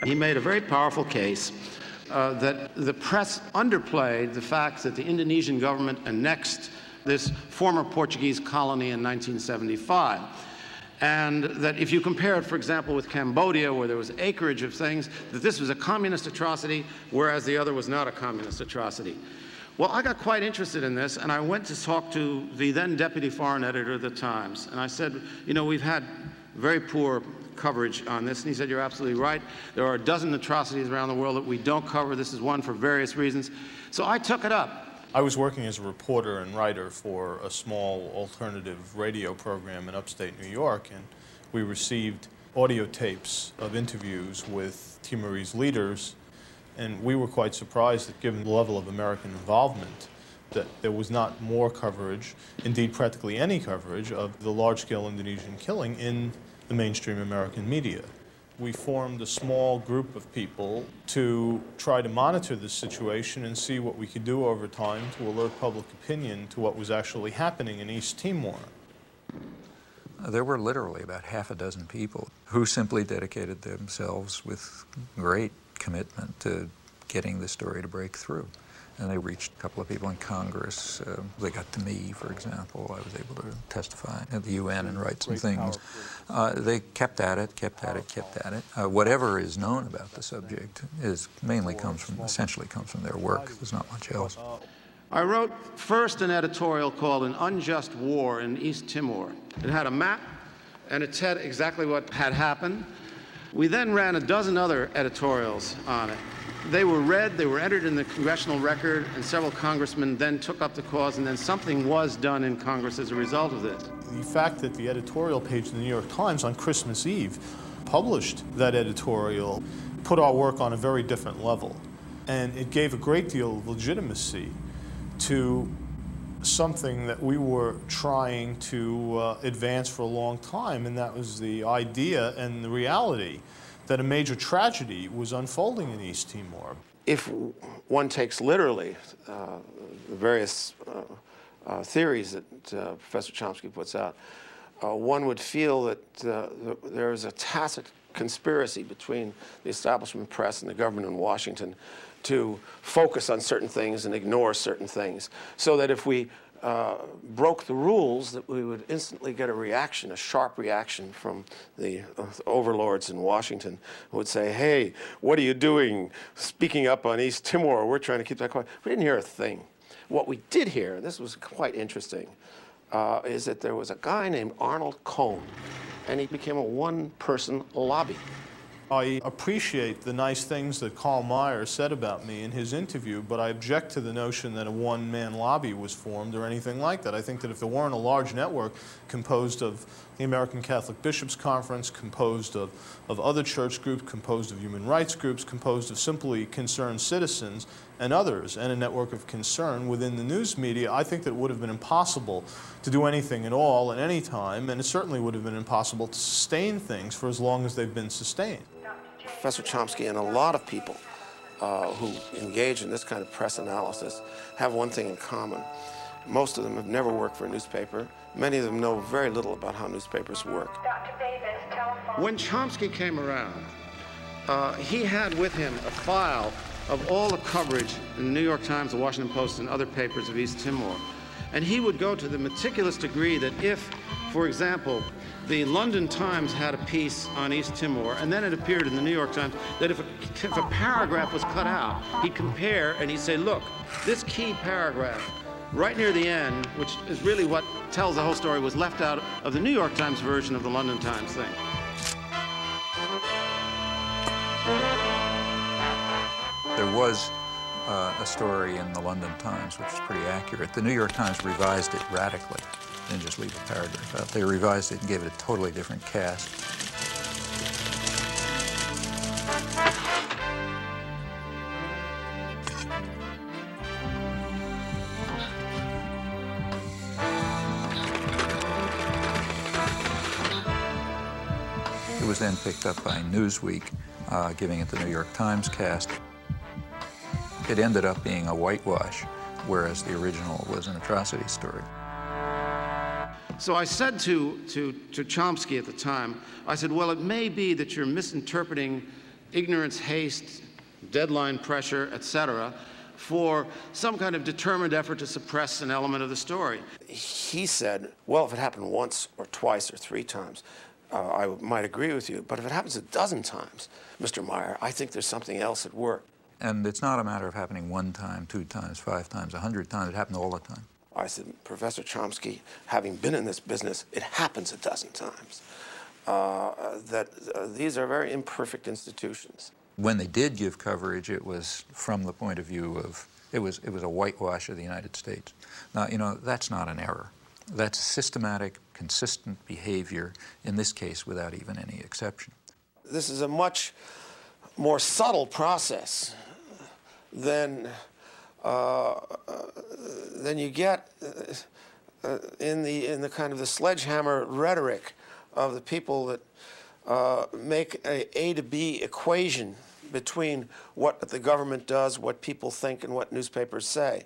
He made a very powerful case that the press underplayed the fact that the Indonesian government annexed this former Portuguese colony in 1975. And that if you compare it, for example, with Cambodia, where there was acreage of things, that this was a communist atrocity, whereas the other was not a communist atrocity. Well, I got quite interested in this, and I went to talk to the then deputy foreign editor of the Times. And I said, you know, we've had very poor coverage on this. And he said, you're absolutely right. There are a dozen atrocities around the world that we don't cover. This is one for various reasons. So I took it up. I was working as a reporter and writer for a small alternative radio program in upstate New York, and we received audio tapes of interviews with Timorese leaders, and we were quite surprised that, given the level of American involvement, that there was not more coverage, indeed practically any coverage, of the large-scale Indonesian killing in the mainstream American media. We formed a small group of people to try to monitor this situation and see what we could do over time to alert public opinion to what was actually happening in East Timor. There were literally about half a dozen people who simply dedicated themselves with great commitment to getting the story to break through. And they reached a couple of people in Congress. They got to me, for example. I was able to testify at the UN and write some things. They kept at it, kept at it, kept at it. Whatever is known about the subject essentially comes from their work. There's not much else. I wrote first an editorial called An Unjust War in East Timor. It had a map, and it said exactly what had happened. We then ran a dozen other editorials on it. They were read, they were entered in the congressional record, and several congressmen then took up the cause, and then something was done in Congress as a result of this. The fact that the editorial page of the New York Times on Christmas Eve published that editorial put our work on a very different level, and it gave a great deal of legitimacy to something that we were trying to advance for a long time, and that was the idea and the reality that a major tragedy was unfolding in East Timor. If one takes literally the various theories that Professor Chomsky puts out, one would feel that there is a tacit conspiracy between the establishment press and the government in Washington to focus on certain things and ignore certain things, so that if we broke the rules, that we would instantly get a reaction, a sharp reaction from the overlords in Washington, who would say, hey, what are you doing speaking up on East Timor? We're trying to keep that quiet. We didn't hear a thing. What we did hear, and this was quite interesting, is that there was a guy named Arnold Cohn, and he became a one-person lobby. I appreciate the nice things that Karl Meyer said about me in his interview, but I object to the notion that a one-man lobby was formed or anything like that. I think that if there weren't a large network composed of the American Catholic Bishops' Conference, composed of other church groups, composed of human rights groups, composed of simply concerned citizens and others, and a network of concern within the news media, I think that it would have been impossible to do anything at all at any time, and it certainly would have been impossible to sustain things for as long as they've been sustained. Professor Chomsky and a lot of people who engage in this kind of press analysis have one thing in common. Most of them have never worked for a newspaper. Many of them know very little about how newspapers work. When Chomsky came around, he had with him a file of all the coverage in the New York Times, the Washington Post, and other papers of East Timor. And he would go to the meticulous degree that if, for example, the London Times had a piece on East Timor, and then it appeared in the New York Times, that if a paragraph was cut out, he'd compare and he'd say, look, this key paragraph right near the end, which is really what tells the whole story, was left out of the New York Times version of the London Times thing. There was a story in the London Times which was pretty accurate. The New York Times revised it radically. Didn't just leave a paragraph out. They revised it and gave it a totally different cast. It was then picked up by Newsweek, giving it the New York Times cast. It ended up being a whitewash, whereas the original was an atrocity story. So I said to Chomsky at the time, I said, well, it may be that you're misinterpreting ignorance, haste, deadline pressure, etc., for some kind of determined effort to suppress an element of the story. He said, well, if it happened once or twice or 3 times, I might agree with you, but if it happens a dozen times, Mr. Meyer, I think there's something else at work. And it's not a matter of happening 1 time, 2 times, 5 times, 100 times. It happened all the time. I said, Professor Chomsky, having been in this business, it happens a dozen times. These are very imperfect institutions. When they did give coverage, it was from the point of view of, it was a whitewash of the United States. Now, you know, that's not an error. That's systematic, consistent behavior, in this case, without even any exception. This is a much more subtle process than you get in the kind of the sledgehammer rhetoric of the people that make a to B equation between what the government does, what people think, and what newspapers say.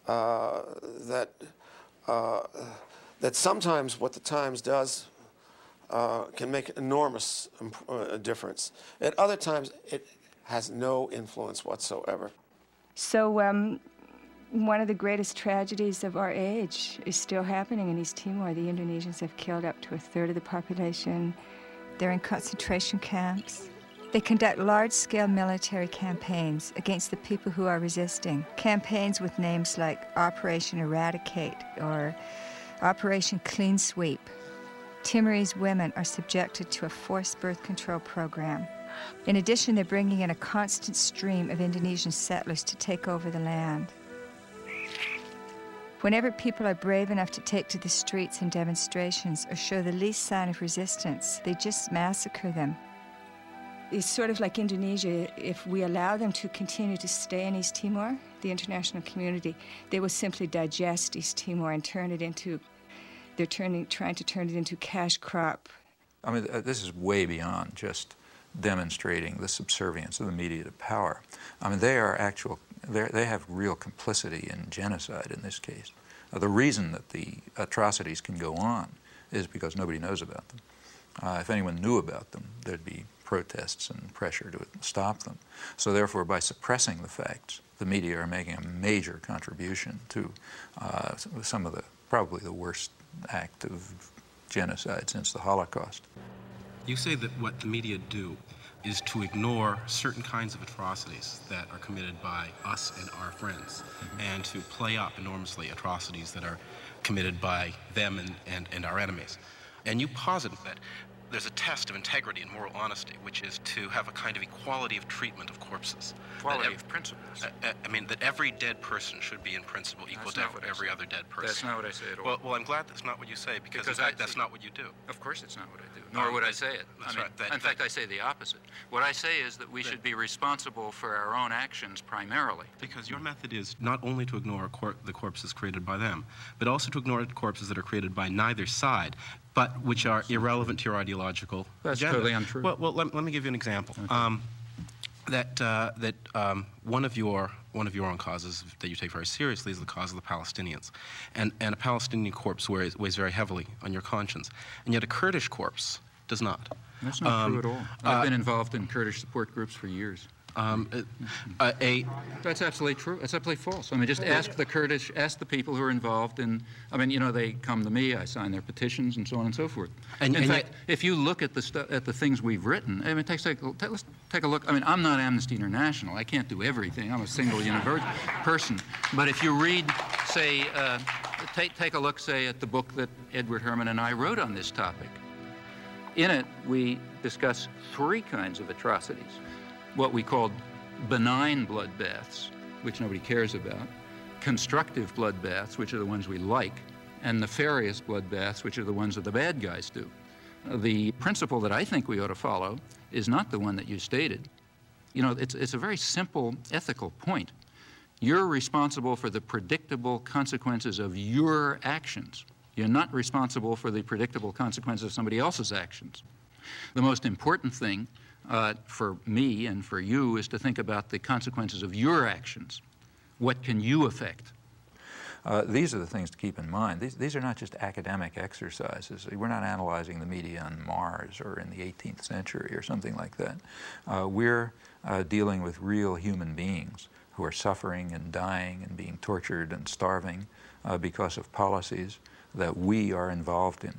That sometimes what the Times does can make an enormous difference. At other times, it has no influence whatsoever. So one of the greatest tragedies of our age is still happening in East Timor. The Indonesians have killed up to 1/3 of the population. They're in concentration camps. They conduct large-scale military campaigns against the people who are resisting. Campaigns with names like Operation Eradicate or Operation Clean Sweep. Timorese women are subjected to a forced birth control program. In addition, they're bringing in a constant stream of Indonesian settlers to take over the land. Whenever people are brave enough to take to the streets in demonstrations or show the least sign of resistance, they just massacre them. It's sort of like Indonesia. If we allow them to continue to stay in East Timor, the international community, they will simply digest East Timor and turn it into, trying to turn it into cash crop. I mean, this is way beyond just demonstrating the subservience of the media to power. I mean, they have real complicity in genocide in this case. The reason that the atrocities can go on is because nobody knows about them. If anyone knew about them, there'd be protests and pressure to stop them. So therefore, by suppressing the facts, the media are making a major contribution to some of probably the worst act of genocide since the Holocaust. You say that what the media do is to ignore certain kinds of atrocities that are committed by us and our friends, and to play up enormously atrocities that are committed by them and our enemies. And you posit that there's a test of integrity and moral honesty, which is to have a kind of equality of treatment of corpses. Equality of principles. I mean, that every dead person should be in principle equal to every other dead person. That's not what I say at all. Well, I'm glad that's not what you say, because in fact, that's not what you do. Of course it's not what I do, nor would I say it. That's right. In fact, I say the opposite. What I say is that we should be responsible for our own actions primarily. Because your method is not only to ignore the corpses created by them, but also to ignore corpses that are created by neither side, but which are irrelevant to your ideological That's agenda. totally untrue. Well, let me give you an example. Okay. One of your own causes that you take very seriously is the cause of the Palestinians, and a Palestinian corpse weighs very heavily on your conscience, and yet a Kurdish corpse does not. That's not true at all. I've been involved in Kurdish support groups for years. That's absolutely true. That's absolutely false. I mean, just ask the Kurdish, ask the people who are involved in, I mean, you know, they come to me, I sign their petitions and so on and so forth. In fact, if you look at the things we've written, I mean, let's take a look. I mean, I'm not Amnesty International. I can't do everything. I'm a single person. But if you read, say, take a look, say, at the book that Edward Herman and I wrote on this topic. In it, we discuss 3 kinds of atrocities. What we called benign bloodbaths, which nobody cares about, constructive bloodbaths, which are the ones we like, and nefarious bloodbaths, which are the ones that the bad guys do. The principle that I think we ought to follow is not the one that you stated. You know, it's a very simple ethical point. You're responsible for the predictable consequences of your actions. You're not responsible for the predictable consequences of somebody else's actions. The most important thing for me and for you is to think about the consequences of your actions. What can you affect? These are the things to keep in mind. These are not just academic exercises. We're not analyzing the media on Mars or in the 18th century or something like that. We're dealing with real human beings who are suffering and dying and being tortured and starving because of policies that we are involved in.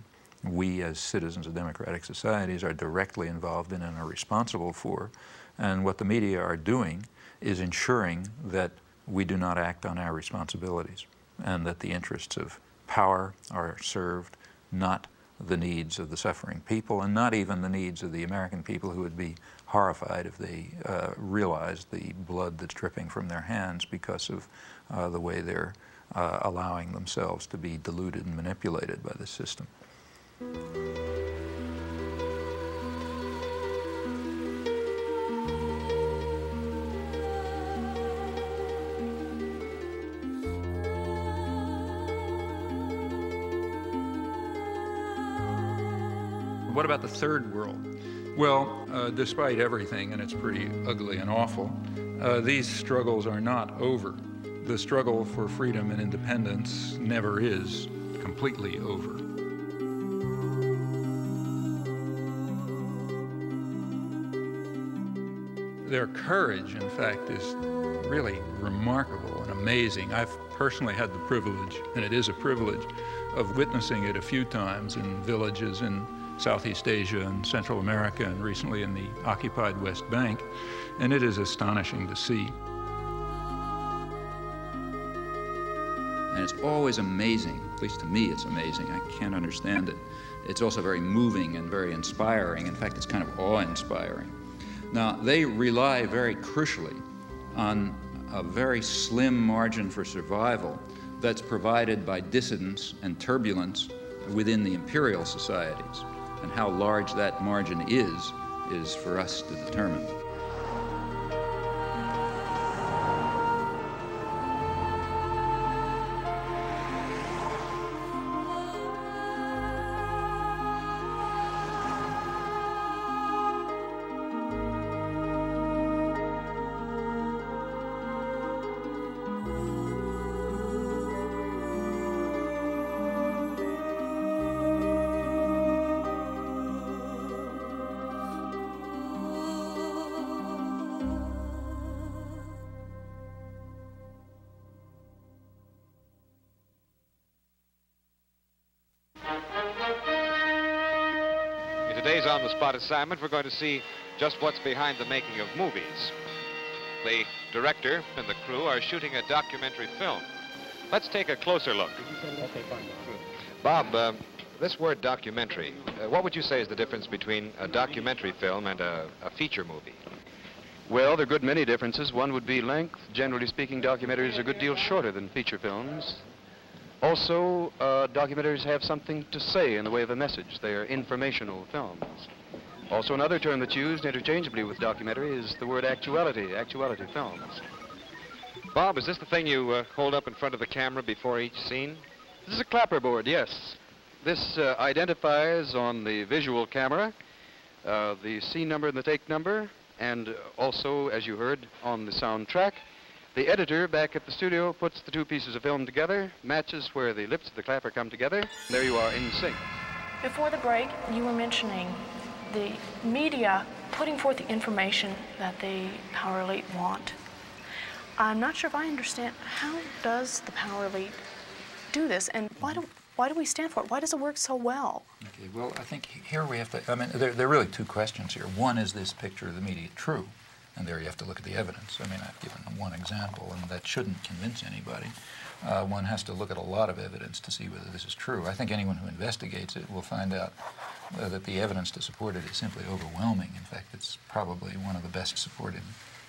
We as citizens of democratic societies are directly involved in and are responsible for. And what the media are doing is ensuring that we do not act on our responsibilities and that the interests of power are served, not the needs of the suffering people, and not even the needs of the American people, who would be horrified if they realized the blood that's dripping from their hands because of the way they're allowing themselves to be deluded and manipulated by this system. What about the third world? Well, despite everything, and it's pretty ugly and awful, these struggles are not over. The struggle for freedom and independence never is completely over. Their courage, in fact, is really remarkable and amazing. I've personally had the privilege, and it is a privilege, of witnessing it a few times in villages in Southeast Asia and Central America, and recently in the occupied West Bank, and it is astonishing to see. And it's always amazing, at least to me it's amazing, I can't understand it. It's also very moving and very inspiring. In fact, it's kind of awe-inspiring. Now, they rely very crucially on a very slim margin for survival that's provided by dissidence and turbulence within the imperial societies. And how large that margin is for us to determine. Today's on-the-spot assignment, we're going to see just what's behind the making of movies. The director and the crew are shooting a documentary film. Let's take a closer look. Bob, this word documentary, what would you say is the difference between a documentary film and a feature movie? Well, there are a good many differences. One would be length. Generally speaking, documentaries are a good deal shorter than feature films. Also, documentaries have something to say in the way of a message. They are informational films. Also, another term that's used interchangeably with documentary is the word actuality films. Bob, is this the thing you hold up in front of the camera before each scene? This is a clapperboard, yes. This identifies on the visual camera the scene number and the take number, and also, as you heard, on the soundtrack. The editor back at the studio puts the two pieces of film together, matches where the lips of the clapper come together. There you are in sync. Before the break, you were mentioning the media putting forth the information that the power elite want. I'm not sure if I understand, how does the power elite do this, and why do we stand for it? Why does it work so well? Okay, well, I think here we have to, I mean, there are really two questions here. One, is this picture of the media true? And there you have to look at the evidence. I mean, I've given one example, and that shouldn't convince anybody. One has to look at a lot of evidence to see whether this is true. I think anyone who investigates it will find out that the evidence to support it is simply overwhelming. In fact, it's probably one of the best supported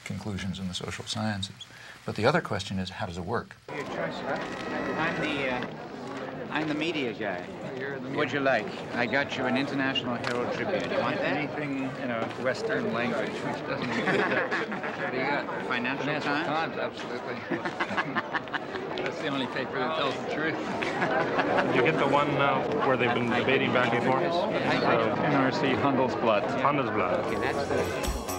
conclusions in the social sciences. But the other question is, how does it work? Your choice, huh? I'm the media guy. What'd you like? I got you an International Herald Tribune. You want that? Anything in a Western language which doesn't include that. What do you got? Financial Times? Absolutely. That's the only paper that tells the truth. Did you get the one where they've been debating back and forth? NRC Handelsblatt. Handelsblatt. Okay, that's the...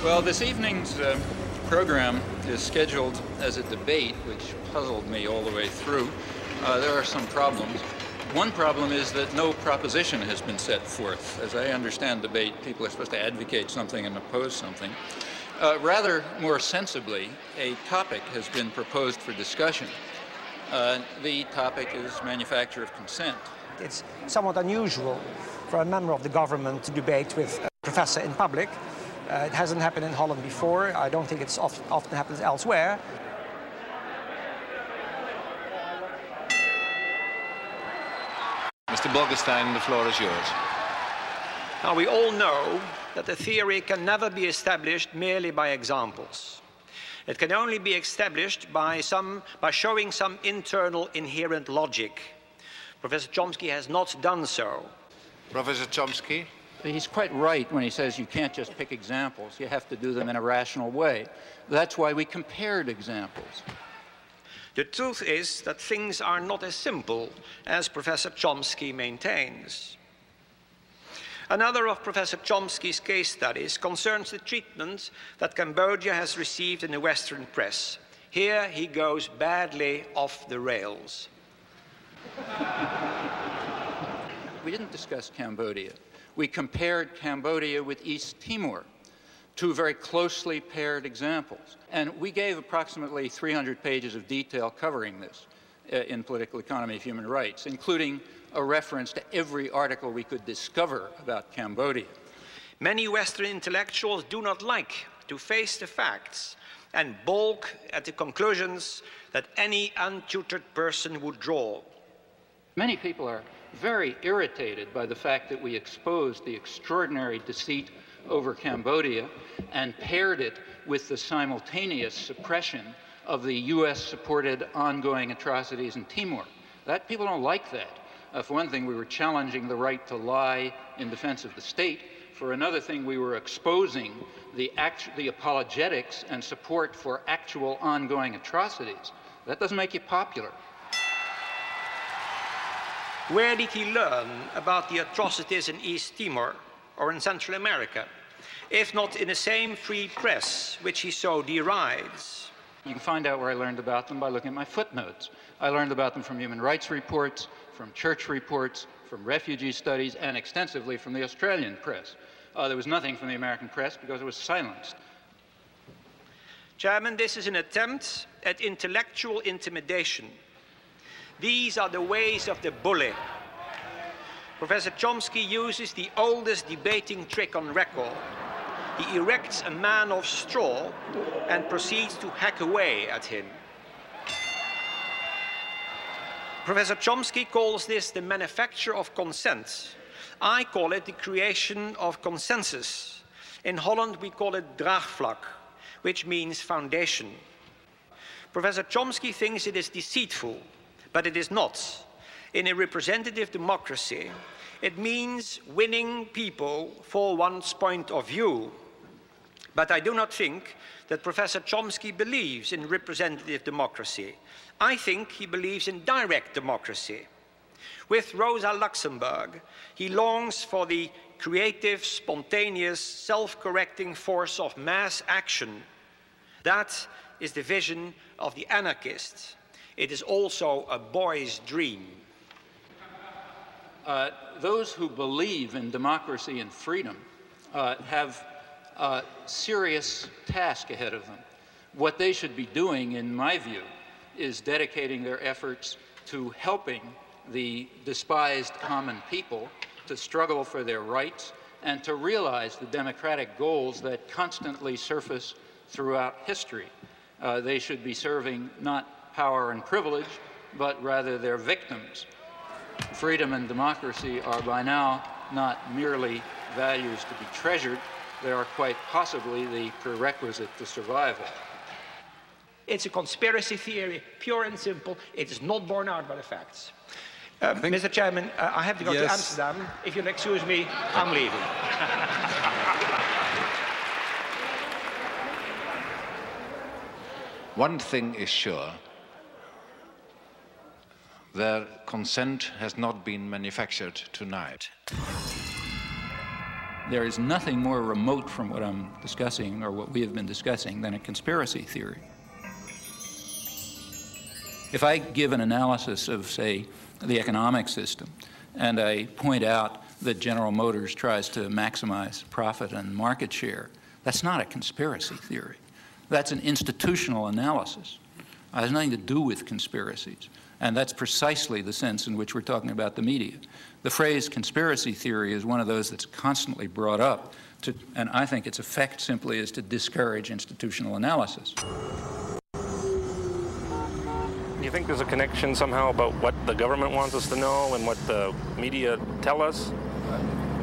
Well, this evening's program is scheduled as a debate, which puzzled me all the way through. There are some problems. One problem is that no proposition has been set forth. As I understand debate, people are supposed to advocate something and oppose something. Rather more sensibly, a topic has been proposed for discussion. The topic is manufacture of consent. It's somewhat unusual for a member of the government to debate with a professor in public. It hasn't happened in Holland before. I don't think it's often happens elsewhere. Mr. Borgestein, the floor is yours. Now, we all know that a theory can never be established merely by examples. It can only be established by showing some internal inherent logic. Professor Chomsky has not done so. Professor Chomsky? He's quite right when he says you can't just pick examples. You have to do them in a rational way. That's why we compared examples. The truth is that things are not as simple as Professor Chomsky maintains. Another of Professor Chomsky's case studies concerns the treatment that Cambodia has received in the Western press. Here he goes badly off the rails. We didn't discuss Cambodia. We compared Cambodia with East Timor, two very closely paired examples. And we gave approximately 300 pages of detail covering this in Political Economy of Human Rights, including a reference to every article we could discover about Cambodia. Many Western intellectuals do not like to face the facts and balk at the conclusions that any untutored person would draw. Many people are very irritated by the fact that we exposed the extraordinary deceit over Cambodia and paired it with the simultaneous suppression of the US-supported ongoing atrocities in Timor. People don't like that. For one thing, we were challenging the right to lie in defense of the state. For another thing, we were exposing the apologetics and support for actual ongoing atrocities. That doesn't make you popular. Where did he learn about the atrocities in East Timor or in Central America, if not in the same free press which he so derides? You can find out where I learned about them by looking at my footnotes. I learned about them from human rights reports, from church reports, from refugee studies, and extensively from the Australian press. There was nothing from the American press because it was silenced. Chairman, this is an attempt at intellectual intimidation. These are the ways of the bully. Professor Chomsky uses the oldest debating trick on record. He erects a man of straw and proceeds to hack away at him. Professor Chomsky calls this the manufacture of consent. I call it the creation of consensus. In Holland, we call it draagvlak, which means foundation. Professor Chomsky thinks it is deceitful, but it is not. In a representative democracy, it means winning people for one's point of view. But I do not think that Professor Chomsky believes in representative democracy. I think he believes in direct democracy. With Rosa Luxemburg, he longs for the creative, spontaneous, self-correcting force of mass action. That is the vision of the anarchist. It is also a boy's dream. Those who believe in democracy and freedom have a serious task ahead of them. What they should be doing, in my view, is dedicating their efforts to helping the despised common people to struggle for their rights and to realize the democratic goals that constantly surface throughout history. They should be serving not power and privilege, but rather their victims. Freedom and democracy are by now not merely values to be treasured, they are quite possibly the prerequisite to survival. It's a conspiracy theory, pure and simple. It is not borne out by the facts. Mr. Chairman, I have to go to Amsterdam. If you'll excuse me, I'm leaving. One thing is sure. Their consent has not been manufactured tonight. There is nothing more remote from what I'm discussing or what we have been discussing than a conspiracy theory. If I give an analysis of, say, the economic system, and I point out that General Motors tries to maximize profit and market share, that's not a conspiracy theory. That's an institutional analysis. It has nothing to do with conspiracies. And that's precisely the sense in which we're talking about the media. The phrase conspiracy theory is one of those that's constantly brought up, and I think its effect simply is to discourage institutional analysis. Do you think there's a connection somehow about what the government wants us to know and what the media tell us?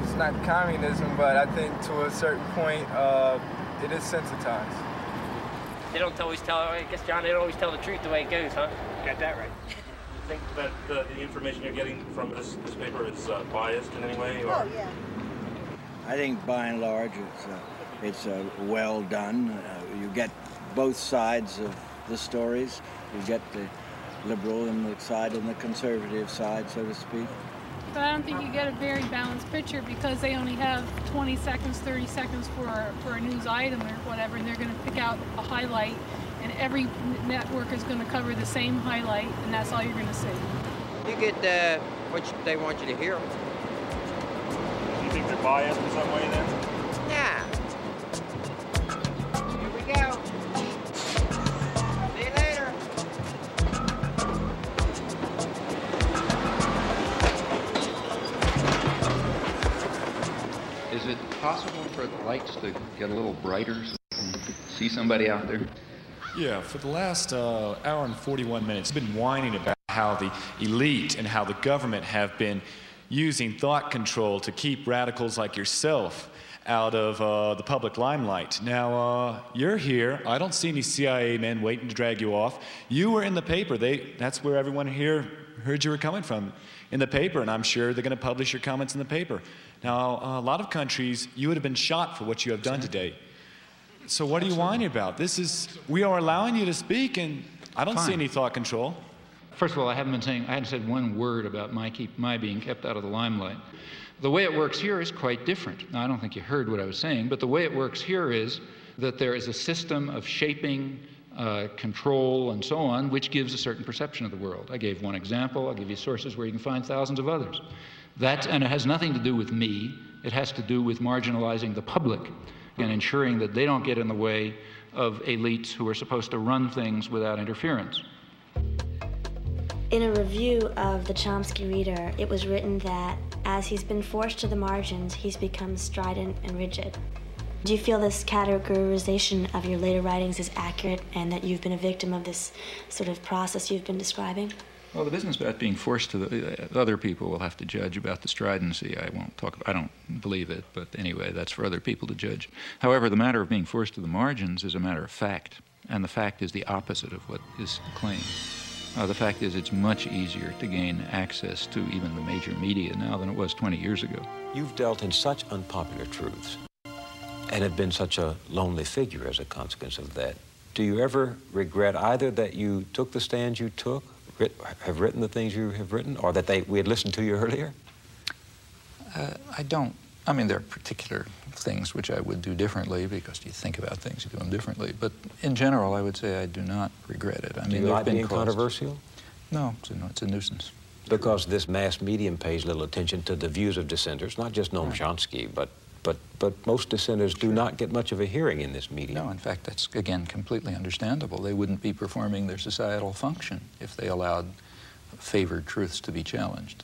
It's not communism, but I think to a certain point, it is sensitized. They don't always tell, I guess, John, they don't always tell the truth the way it goes, huh? Got that right. You think that the information you're getting from this paper is biased in any way? Or? Oh, yeah. I think by and large it's well done. You get both sides of the stories. You get the liberal side and the conservative side, so to speak. But I don't think you get a very balanced picture because they only have 20 seconds, 30 seconds for a news item or whatever, and they're going to pick out a highlight, and every network is going to cover the same highlight, and that's all you're going to see. You get what they want you to hear. Do you think they're biased in some way then? Yeah. Here we go. See you later. Is it possible for the lights to get a little brighter so we can see somebody out there? Yeah, for the last hour and 41 minutes, we've been whining about how the elite and how the government have been using thought control to keep radicals like yourself out of the public limelight. Now, you're here. I don't see any CIA men waiting to drag you off. You were in the paper. That's where everyone here heard you were coming from, in the paper, and I'm sure they're going to publish your comments in the paper. Now, a lot of countries, you would have been shot for what you have done today. So what are you whining about? We are allowing you to speak, and I don't see any thought control. First of all, I hadn't said one word about my being kept out of the limelight. The way it works here is quite different. Now, I don't think you heard what I was saying, but the way it works here is that there is a system of shaping, control, and so on, which gives a certain perception of the world. I gave one example. I'll give you sources where you can find thousands of others. And it has nothing to do with me. It has to do with marginalizing the public and ensuring that they don't get in the way of elites who are supposed to run things without interference. In a review of the Chomsky Reader, it was written that as he's been forced to the margins, he's become strident and rigid. Do you feel this categorization of your later writings is accurate and that you've been a victim of this sort of process you've been describing? Well, the business about being forced to other people will have to judge about the stridency. I don't believe it, but anyway, that's for other people to judge. However, the matter of being forced to the margins is a matter of fact, and the fact is the opposite of what is claimed. The fact is it's much easier to gain access to even the major media now than it was 20 years ago. You've dealt in such unpopular truths and have been such a lonely figure as a consequence of that. Do you ever regret either that you took the stands you took, have written the things you have written, or that we had listened to you earlier? I don't. I mean, there are particular things which I would do differently because you think about things, you do them differently. But in general, I would say I do not regret it. I mean, do you like being controversial? No, it's a nuisance. Because this mass medium pays little attention to the views of dissenters, not just Noam Chomsky, but most dissenters do not get much of a hearing in this medium. No, in fact, that's, again, completely understandable. They wouldn't be performing their societal function if they allowed favored truths to be challenged.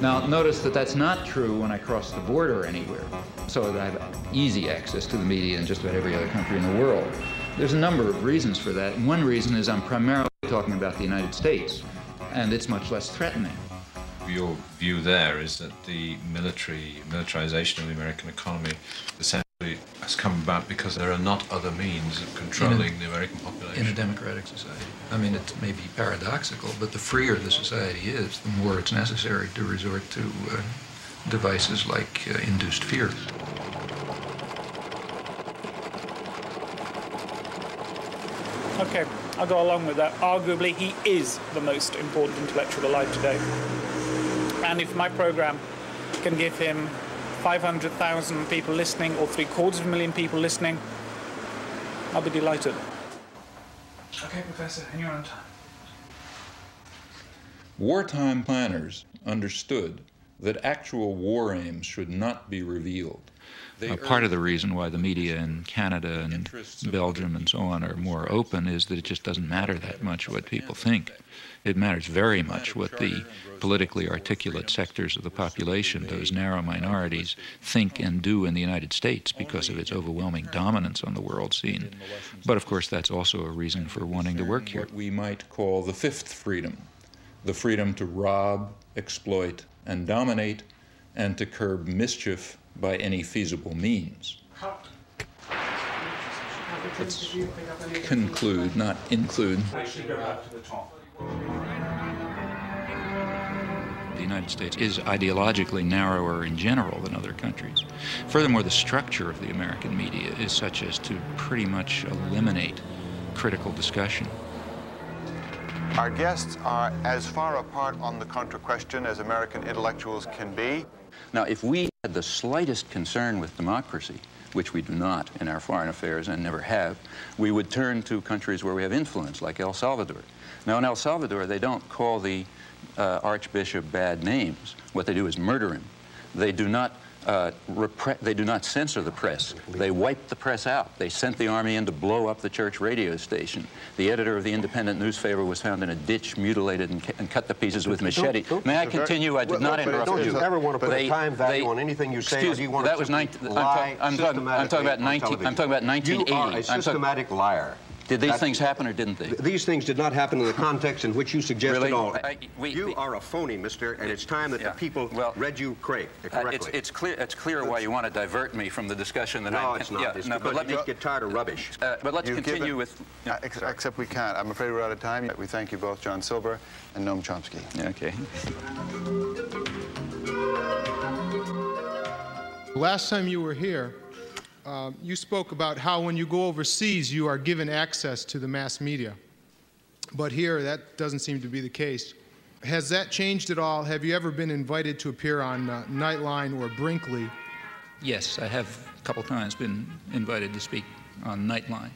Now, notice that that's not true when I cross the border anywhere, so that I have easy access to the media in just about every other country in the world. There's a number of reasons for that, and one reason is I'm primarily talking about the United States, and it's much less threatening. Your view there is that the militarization of the American economy essentially has come about because there are not other means of controlling the American population. In a democratic society. I mean, it may be paradoxical, but the freer the society is, the more it's necessary to resort to devices like induced fear. Okay, I'll go along with that. Arguably, he is the most important intellectual alive today. And if my program can give him 500,000 people listening or 750,000 people listening, I'll be delighted. Okay, Professor, and you're on time. Wartime planners understood that actual war aims should not be revealed. Part of the reason why the media in Canada and Belgium and so on are more open is that it just doesn't matter that much what people think. It matters very much what the politically articulate sectors of the population, those narrow minorities, think and do in the United States because of its overwhelming dominance on the world scene. But of course that's also a reason for wanting to work here. What we might call the fifth freedom, the freedom to rob, exploit, and dominate, and to curb mischief by any feasible means. Let's conclude, not include. The United States is ideologically narrower in general than other countries. Furthermore, the structure of the American media is such as to pretty much eliminate critical discussion. Our guests are as far apart on the Contra question as American intellectuals can be. Now, if we had the slightest concern with democracy, which we do not in our foreign affairs and never have, we would turn to countries where we have influence, like El Salvador. Now, in El Salvador, they don't call the archbishop bad names. What they do is murder him. They do not censor the press. They wiped the press out. They sent the army in to blow up the church radio station. The editor of the independent newspaper was found in a ditch, mutilated and cut to pieces with machete. May I continue? I did not interrupt you. Don't you ever want to put a time value on anything you say? Excuse me, that was I'm talking about 1980. You are a systematic liar. Did these things happen or didn't they? These things did not happen in the context in which you suggest Really? at all. You are a phony, mister, and it's time that the people read you correctly. It's clear why you want to divert me from the discussion that No, it's not. Yeah, it's no, because but you just get tired of rubbish. but let's continue with... Except we can't. I'm afraid we're out of time. We thank you both, John Silver and Noam Chomsky. Okay. Last time you were here, you spoke about how when you go overseas, you are given access to the mass media. But here, that doesn't seem to be the case. Has that changed at all? Have you ever been invited to appear on Nightline or Brinkley? Yes, I have a couple times been invited to speak on Nightline.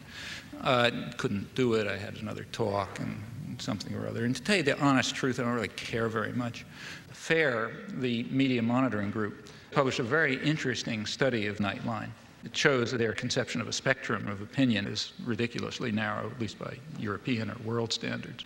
Couldn't do it. I had another talk and something or other. And to tell you the honest truth, I don't really care very much. FAIR, the media monitoring group, published a very interesting study of Nightline. It shows that their conception of a spectrum of opinion is ridiculously narrow, at least by European or world standards.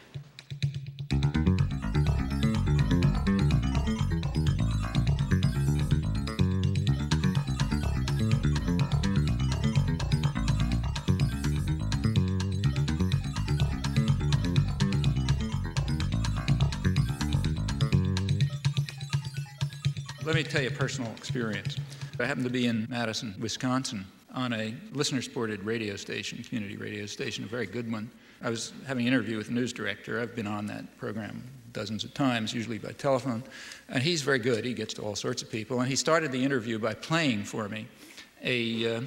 Let me tell you a personal experience. I happened to be in Madison, Wisconsin, on a listener-supported radio station, community radio station, a very good one. I was having an interview with the news director. I've been on that program dozens of times, usually by telephone. And he's very good. He gets to all sorts of people. And he started the interview by playing for me a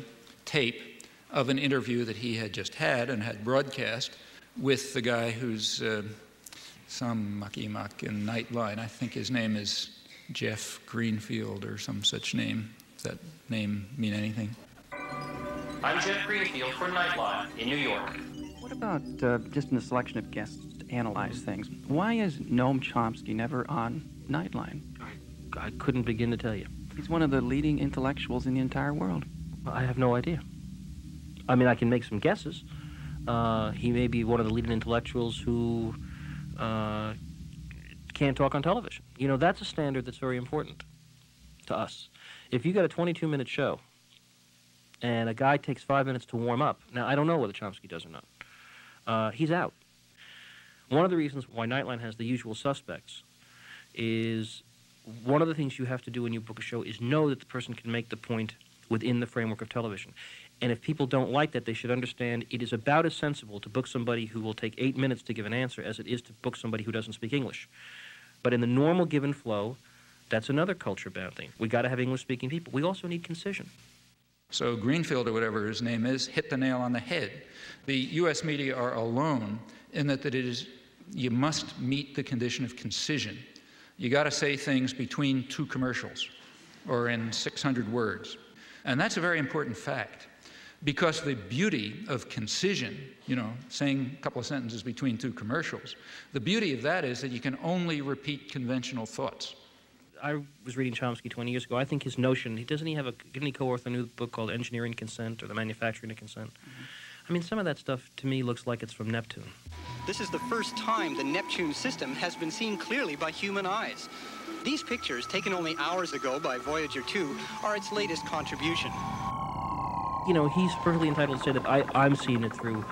tape of an interview that he had just had and had broadcast with the guy who's some mucky-muck in Nightline. I think his name is Jeff Greenfield or some such name. Does that name mean anything? I'm Jeff Greenfield for Nightline in New York. What about just in the selection of guests to analyze things? Why is Noam Chomsky never on Nightline? I couldn't begin to tell you. He's one of the leading intellectuals in the entire world. I have no idea. I mean, I can make some guesses. He may be one of the leading intellectuals who can't talk on television. You know, that's a standard that's very important to us. If you got a 22-minute show and a guy takes 5 minutes to warm up, now I don't know whether Chomsky does or not, he's out. One of the reasons why Nightline has the usual suspects is one of the things you have to do when you book a show is know that the person can make the point within the framework of television. And if people don't like that, they should understand it is about as sensible to book somebody who will take 8 minutes to give an answer as it is to book somebody who doesn't speak English. But in the normal given flow, that's another culture-bound thing. We got to have English-speaking people. We also need concision. So Greenfield, or whatever his name is, hit the nail on the head. The U.S. media are alone in that it is, you must meet the condition of concision. You got to say things between two commercials. or in 600 words. And that's a very important fact, because the beauty of concision, saying a couple of sentences between two commercials, the beauty of that is that you can only repeat conventional thoughts. I was reading Chomsky 20 years ago. I think his notion, didn't he co-author a new book called Engineering Consent or The Manufacturing of Consent? I mean, some of that stuff to me looks like it's from Neptune. This is the first time the Neptune system has been seen clearly by human eyes. These pictures, taken only hours ago by Voyager 2, are its latest contribution. He's perfectly entitled to say that I'm seeing it through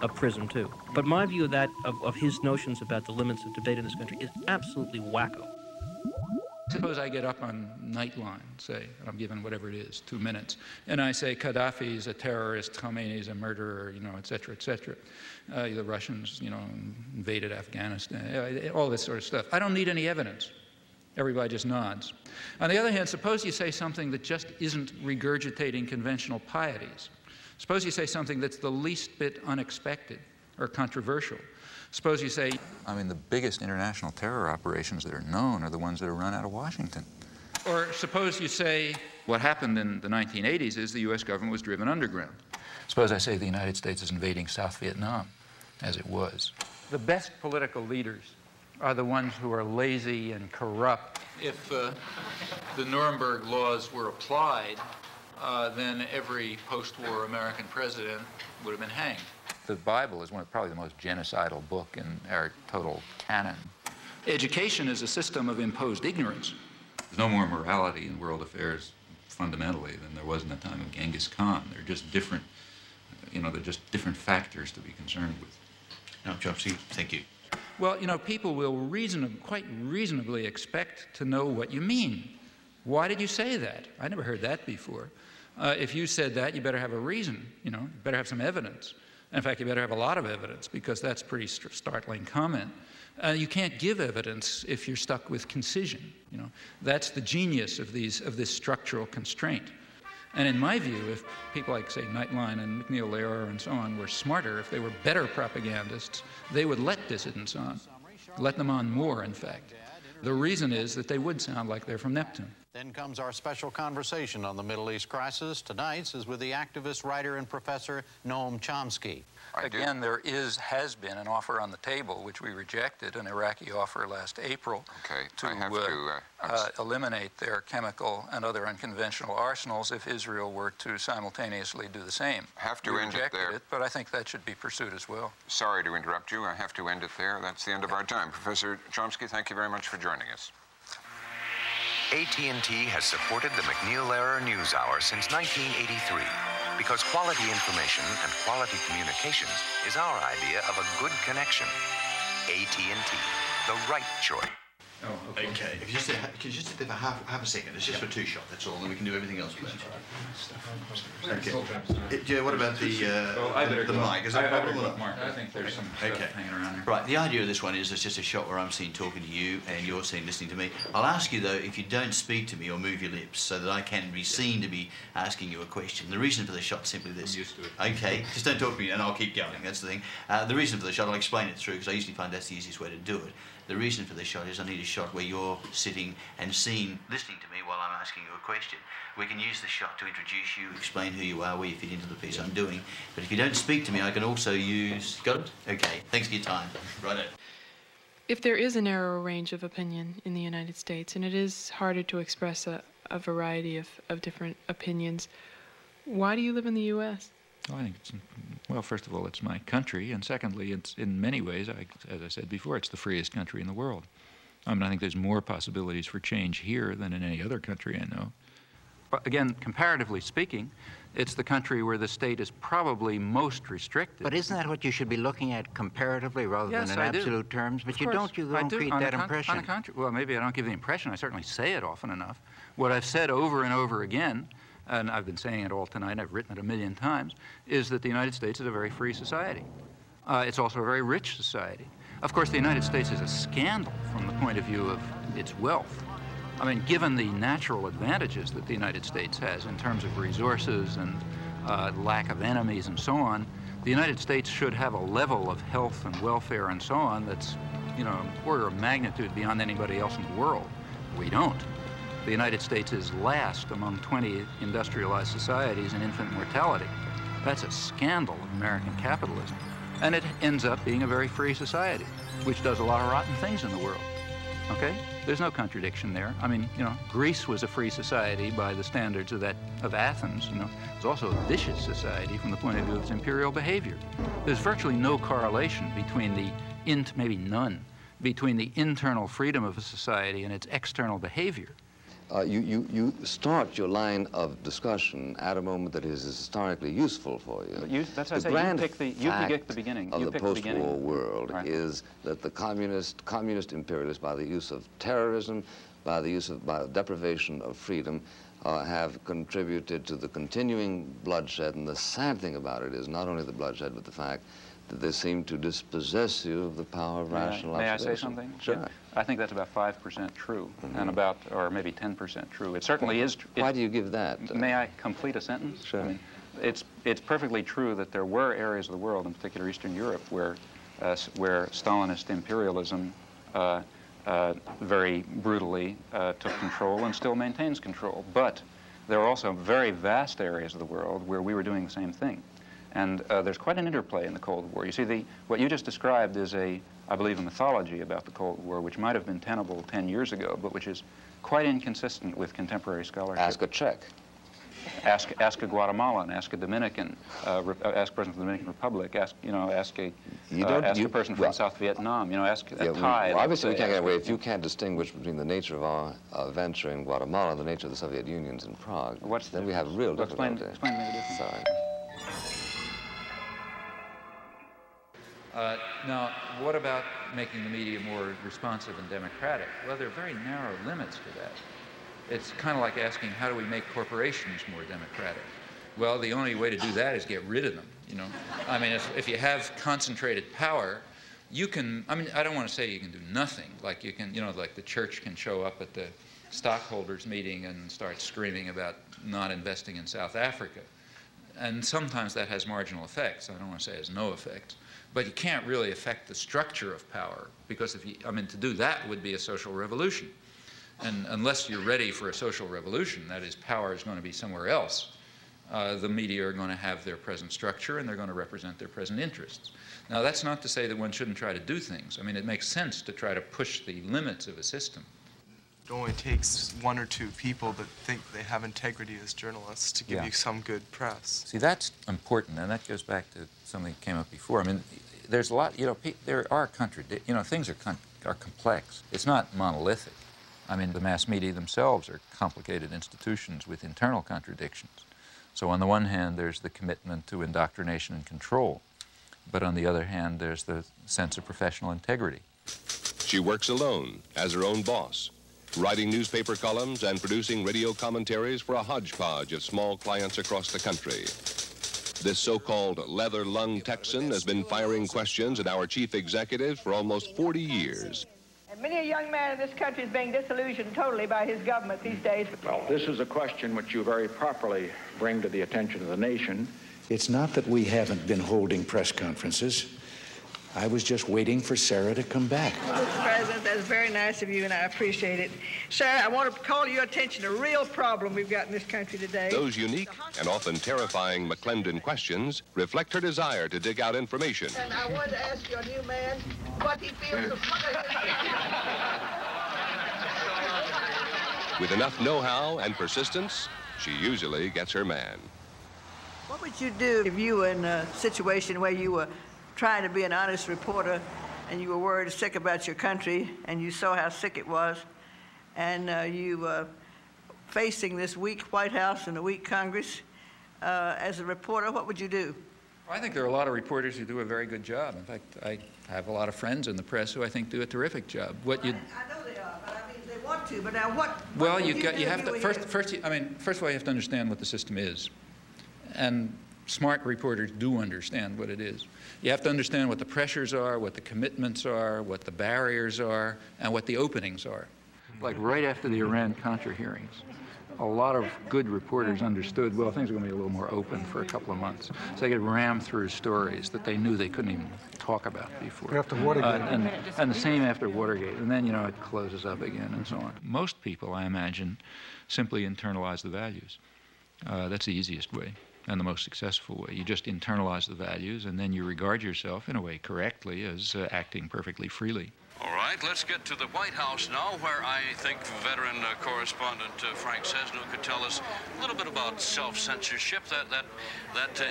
a prism, too. But my view of that, of his notions about the limits of debate in this country, is absolutely wacko. Suppose I get up on Nightline, say, and I'm given whatever it is, 2 minutes, and I say Gaddafi is a terrorist, Khomeini is a murderer, et cetera, et cetera. The Russians, invaded Afghanistan, all this sort of stuff. I don't need any evidence. Everybody just nods. On the other hand, suppose you say something that just isn't regurgitating conventional pieties. Suppose you say something that's the least bit unexpected or controversial. Suppose you say... the biggest international terror operations that are known are the ones that are run out of Washington. Or suppose you say, what happened in the 1980s is the U.S. government was driven underground. Suppose I say the United States is invading South Vietnam, as it was. The best political leaders are the ones who are lazy and corrupt. If the Nuremberg laws were applied, then every post-war American president would have been hanged. The Bible is probably the most genocidal book in our total canon. Education is a system of imposed ignorance. There's no more morality in world affairs fundamentally than there was in the time of Genghis Khan. They're just different, they're just different factors to be concerned with. Noam Chomsky, thank you. Well, people will quite reasonably expect to know what you mean. Why did you say that? I never heard that before. If you said that, you better have a reason, you better have some evidence. In fact, you better have a lot of evidence, because that's a pretty startling comment. You can't give evidence if you're stuck with concision. That's the genius of this structural constraint. And in my view, if people like, say, Nightline and McNeil Lehrer and so on were smarter, if they were better propagandists, they would let dissidents on, let them on more, in fact. The reason is that they would sound like they're from Neptune. Then comes our special conversation on the Middle East crisis. Tonight's is with the activist, writer, and professor Noam Chomsky. Again, there has been an offer on the table, which we rejected, an Iraqi offer last April, to eliminate their chemical and other unconventional arsenals if Israel were to simultaneously do the same. We rejected it, but I think that should be pursued as well. Sorry to interrupt you. I have to end it there. That's the end of our time. Professor Chomsky, thank you very much for joining us. AT&T has supported the McNeil Lehrer News Hour since 1983 because quality information and quality communications is our idea of a good connection. AT&T, the right choice. Oh, okay. If you just sit there for half a second, it's just for two shots, that's all, and then we can do everything else. Okay. What about the mic? I think there's some stuff hanging around here. Right, the idea of this one is it's just a shot where I'm seen talking to you and you're seen listening to me. I'll ask you, though, if you don't speak to me or move your lips so that I can be seen to be asking you a question. The reason for the shot is simply this. I'm used to it. Okay, just don't talk to me and I'll keep going, that's the thing. The reason for the shot, I'll explain it through because I usually find that's the easiest way to do it. The reason for the shot is I need a shot where you're sitting and seen, listening to me while I'm asking you a question. We can use the shot to introduce you, explain who you are, where you fit into the piece I'm doing. But if you don't speak to me, I can also use... Got it? Okay, thanks for your time. Righto. If there is a narrower range of opinion in the United States, and it is harder to express a variety of different opinions, why do you live in the U.S.? Well, I think well, first of all, it's my country, and secondly, it's in many ways, as I said before, it's the freest country in the world. I think there's more possibilities for change here than in any other country I know. But again, comparatively speaking, it's the country where the state is probably most restricted. But isn't that what you should be looking at comparatively rather than in absolute terms? But you don't create that impression. On the contrary, well, maybe I don't give the impression. I certainly say it often enough. What I've said over and over again, and I've been saying it all tonight, I've written it 1,000,000 times, is that the United States is a very free society. It's also a very rich society. Of course, the United States is a scandal from the point of view of its wealth. Given the natural advantages that the United States has in terms of resources and lack of enemies and so on, the United States should have a level of health and welfare and so on that's, order of magnitude beyond anybody else in the world. We don't. the United States is last among 20 industrialized societies in infant mortality. That's a scandal of American capitalism. And it ends up being a very free society, which does a lot of rotten things in the world. Okay? There's no contradiction there. I mean, you know, Greece was a free society by the standards of Athens, you know. It was also a vicious society from the point of view of its imperial behavior. There's virtually no correlation between maybe none, between the internal freedom of a society and its external behavior. You start your line of discussion at a moment that is historically useful for you. That's what I say, you pick the beginning. Of the post-war world is that the communist imperialists, by the use of terrorism, by deprivation of freedom, have contributed to the continuing bloodshed. And the sad thing about it is not only the bloodshed, but the fact that they seem to dispossess you of the power of rational observation. May I say something? Sure. Yeah. I think that's about 5% true, and or maybe 10% true. It certainly is. Why do you give that? May I complete a sentence? Sure. I mean, it's perfectly true that there were areas of the world, in particular Eastern Europe, where Stalinist imperialism very brutally took control and still maintains control. But there are also very vast areas of the world where we were doing the same thing. And there's quite an interplay in the Cold War. You see, what you just described is I believe, a mythology about the Cold War, which might have been tenable 10 years ago, but which is quite inconsistent with contemporary scholarship. Ask a Czech. Ask a Guatemalan, ask a Dominican, ask a person from the Dominican Republic, ask a person from South Vietnam, ask a Thai. Obviously, we can't get away. If you can't distinguish between the nature of our venture in Guatemala and the nature of the Soviet Union's in Prague, then we have real difficulty. Explain me the difference. Sorry. Now, what about making the media more responsive and democratic? Well, there are very narrow limits to that. It's kind of like asking, how do we make corporations more democratic? Well, the only way to do that is get rid of them, I mean, if you have concentrated power, you can, I don't want to say you can do nothing. Like you can, like the church can show up at the stockholders meeting and start screaming about not investing in South Africa. And sometimes that has marginal effects. I don't want to say it has no effects. But you can't really affect the structure of power, because to do that would be a social revolution. And unless you're ready for a social revolution, that is, power is going to be somewhere else, the media are going to have their present structure and they're going to represent their present interests. Now, that's not to say that one shouldn't try to do things. It makes sense to try to push the limits of a system. It only takes one or two people that think they have integrity as journalists to give you some good press. See, that's important, and that goes back to something that came up before. There's a lot, there are things are complex. It's not monolithic. The mass media themselves are complicated institutions with internal contradictions. So on the one hand, there's the commitment to indoctrination and control, but on the other hand, there's the sense of professional integrity. She works alone, as her own boss, writing newspaper columns and producing radio commentaries for a hodgepodge of small clients across the country. This so-called leather-lung Texan has been firing questions at our chief executives for almost 40 years. And many a young man in this country is being disillusioned totally by his government these days. Well, this is a question which you very properly bring to the attention of the nation. It's not that we haven't been holding press conferences. I was just waiting for Sarah to come back. Mr. President, that's very nice of you, and I appreciate it. Sir, I want to call your attention to a real problem we've got in this country today. Those unique and often terrifying McClendon questions reflect her desire to dig out information. And I wanted to ask your new man what he feels. With enough know-how and persistence, she usually gets her man. What would you do if you were in a situation where you were trying to be an honest reporter and you were worried sick about your country and you saw how sick it was, and you were facing this weak White House and a weak Congress as a reporter? What would you do? I think there are a lot of reporters who do a very good job. In fact, I have a lot of friends in the press who I think do a terrific job. I know they are, but they want to. But now what? Well, you have to first of all, you have to understand what the system is, and smart reporters do understand what it is. You have to understand what the pressures are, what the commitments are, what the barriers are, and what the openings are. Like right after the Iran-Contra hearings, a lot of good reporters understood, well, things are going to be a little more open for a couple of months. So they could ram through stories that they knew they couldn't even talk about before. After Watergate. And the same after Watergate. And then, you know, it closes up again and so on. Most people, I imagine, simply internalize the values. That's the easiest way and the most successful way. You just internalize the values, and then you regard yourself, in a way correctly, as acting perfectly freely. All right, let's get to the White House now, where I think veteran correspondent Frank Sesno could tell us a little bit about self-censorship. That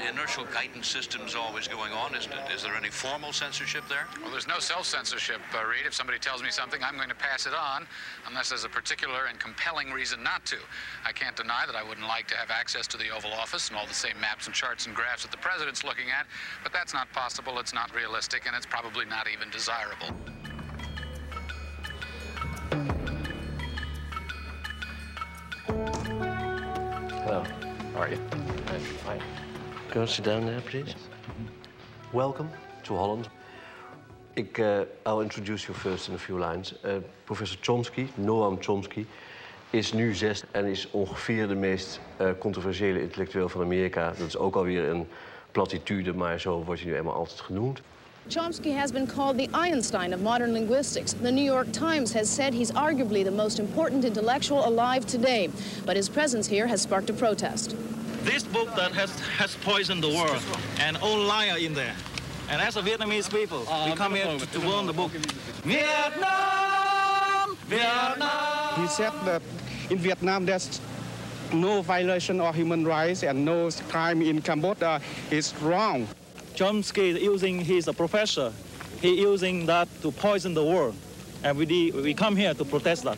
inertial guidance system's always going on, isn't it? Is there any formal censorship there? Well, there's no self-censorship, Reed. If somebody tells me something, I'm going to pass it on, unless there's a particular and compelling reason not to. I can't deny that I wouldn't like to have access to the Oval Office and all the same maps and charts and graphs that the president's looking at, but that's not possible, it's not realistic, and it's probably not even desirable. Hello. How are you? I'm fine. Go and sit down there, please. Welcome to Holland. I'll introduce you first in a few lines. Professor Chomsky, Noam Chomsky, is nu 6 en is ongeveer de meest controversiële intellectueel van Amerika. Dat is ook alweer een platitude, maar zo wordt hij nu eenmaal altijd genoemd. Chomsky has been called the Einstein of modern linguistics. The New York Times has said he's arguably the most important intellectual alive today. But his presence here has sparked a protest. This book that has poisoned the world, and all liar in there. And as a Vietnamese people, we come here to burn the book. Vietnam! Vietnam! He said that in Vietnam there's no violation of human rights and no crime in Cambodia. Is wrong. Chomsky is using, he's a professor. He's using that to poison the world. And we come here to protest that.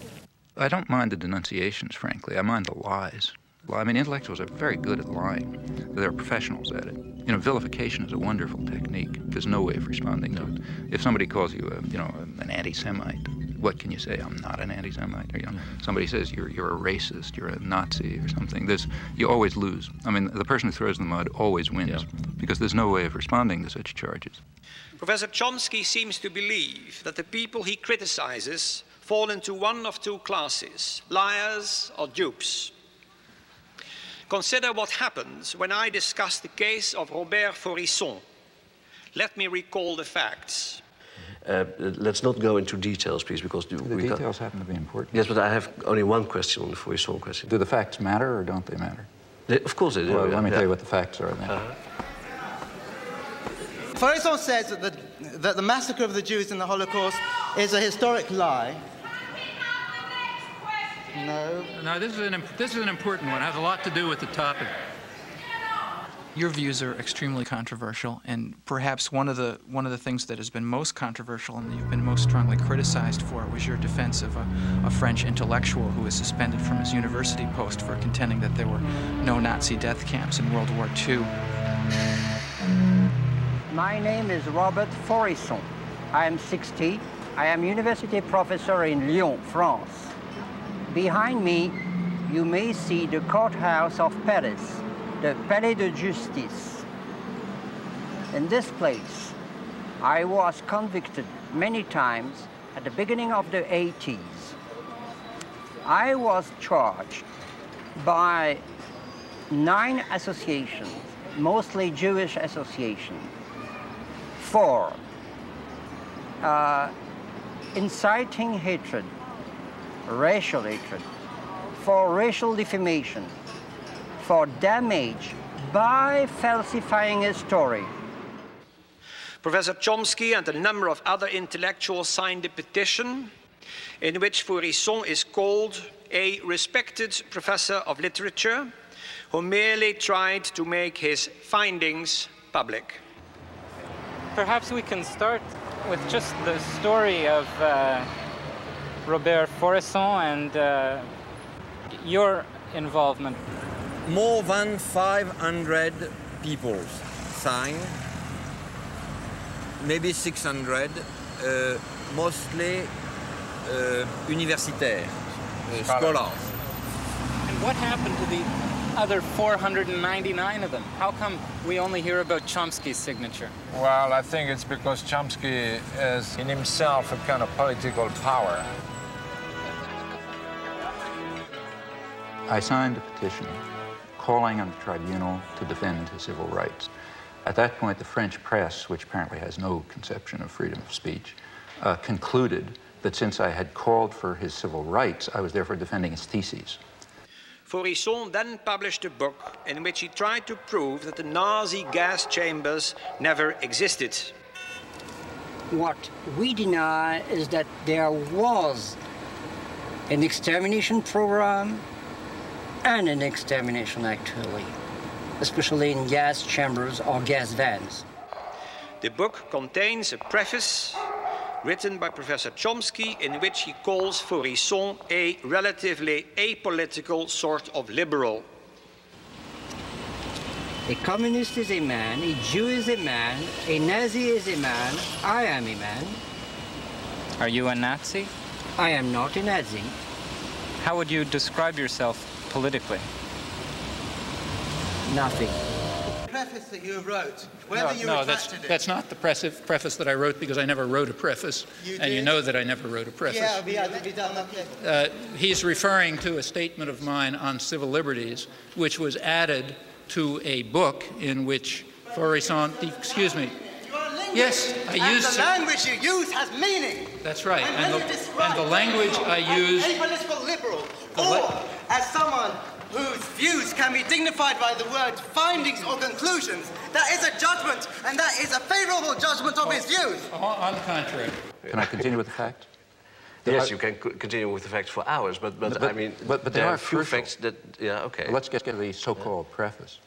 I don't mind the denunciations, frankly. I mind the lies. Well, I mean, intellectuals are very good at lying. They're professionals at it. You know, vilification is a wonderful technique. There's no way of responding to it. If somebody calls you, an anti-Semite, what can you say? I'm not an anti-Semite. Or, you know, somebody says you're a racist, you're a Nazi or something. You always lose. I mean, the person who throws the mud always wins because there's no way of responding to such charges. Professor Chomsky seems to believe that the people he criticizes fall into one of two classes, liars or dupes. Consider what happens when I discuss the case of Robert Faurisson. Let me recall the facts. Let's not go into details, please, because the details happen to be important. Yes, but I have only one question on the Faurisson question. Do the facts matter or don't they matter? Of course they do. Well, let me tell you what the facts are then. Faurisson says that the massacre of the Jews in the Holocaust is a historic lie. No, this is an important one. It has a lot to do with the topic. Your views are extremely controversial, and perhaps one of the things that has been most controversial and you've been most strongly criticized for was your defense of a French intellectual who was suspended from his university post for contending that there were no Nazi death camps in World War II. My name is Robert Faurisson. I am 60. I am university professor in Lyon, France. Behind me, you may see the courthouse of Paris, the Palais de Justice. In this place, I was convicted many times at the beginning of the 80s. I was charged by 9 associations, mostly Jewish associations, for inciting hatred, racial hatred, for racial defamation, for damage by falsifying a story. Professor Chomsky and a number of other intellectuals signed a petition in which Faurisson is called a respected professor of literature who merely tried to make his findings public. Perhaps we can start with just the story of Robert Faurisson and your involvement. More than 500 people signed, maybe 600, mostly universitaires, scholars. And what happened to the other 499 of them? How come we only hear about Chomsky's signature? Well, I think it's because Chomsky is in himself a kind of political power. I signed a petition calling on the tribunal to defend his civil rights. At that point, the French press, which apparently has no conception of freedom of speech, concluded that since I had called for his civil rights, I was therefore defending his theses. Faurisson then published a book in which he tried to prove that the Nazi gas chambers never existed. What we deny is that there was an extermination program and an extermination actually, especially in gas chambers or gas vans. The book contains a preface written by Professor Chomsky in which he calls Faurisson a relatively apolitical sort of liberal. A communist is a man, a Jew is a man, a Nazi is a man, I am a man. Are you a Nazi? I am not a Nazi. How would you describe yourself politically? Nothing. Preface that you wrote, whether you retracted it. That's not the preface that I wrote, because I never wrote a preface. You know that I never wrote a preface. Yeah, he's referring to a statement of mine on civil liberties, which was added to a book in which Faurisson, excuse me. Yes, I used... And the language you use has meaning. That's right. And the language I use... As a political liberal, or as someone whose views can be dignified by the word findings or conclusions, that is a judgment, and that is a favorable judgment of his views. On the contrary. Can I continue with the facts? Yes, you can continue with the facts for hours, but I mean, but there are a few crucial facts that, yeah, okay. Let's get to the so-called preface.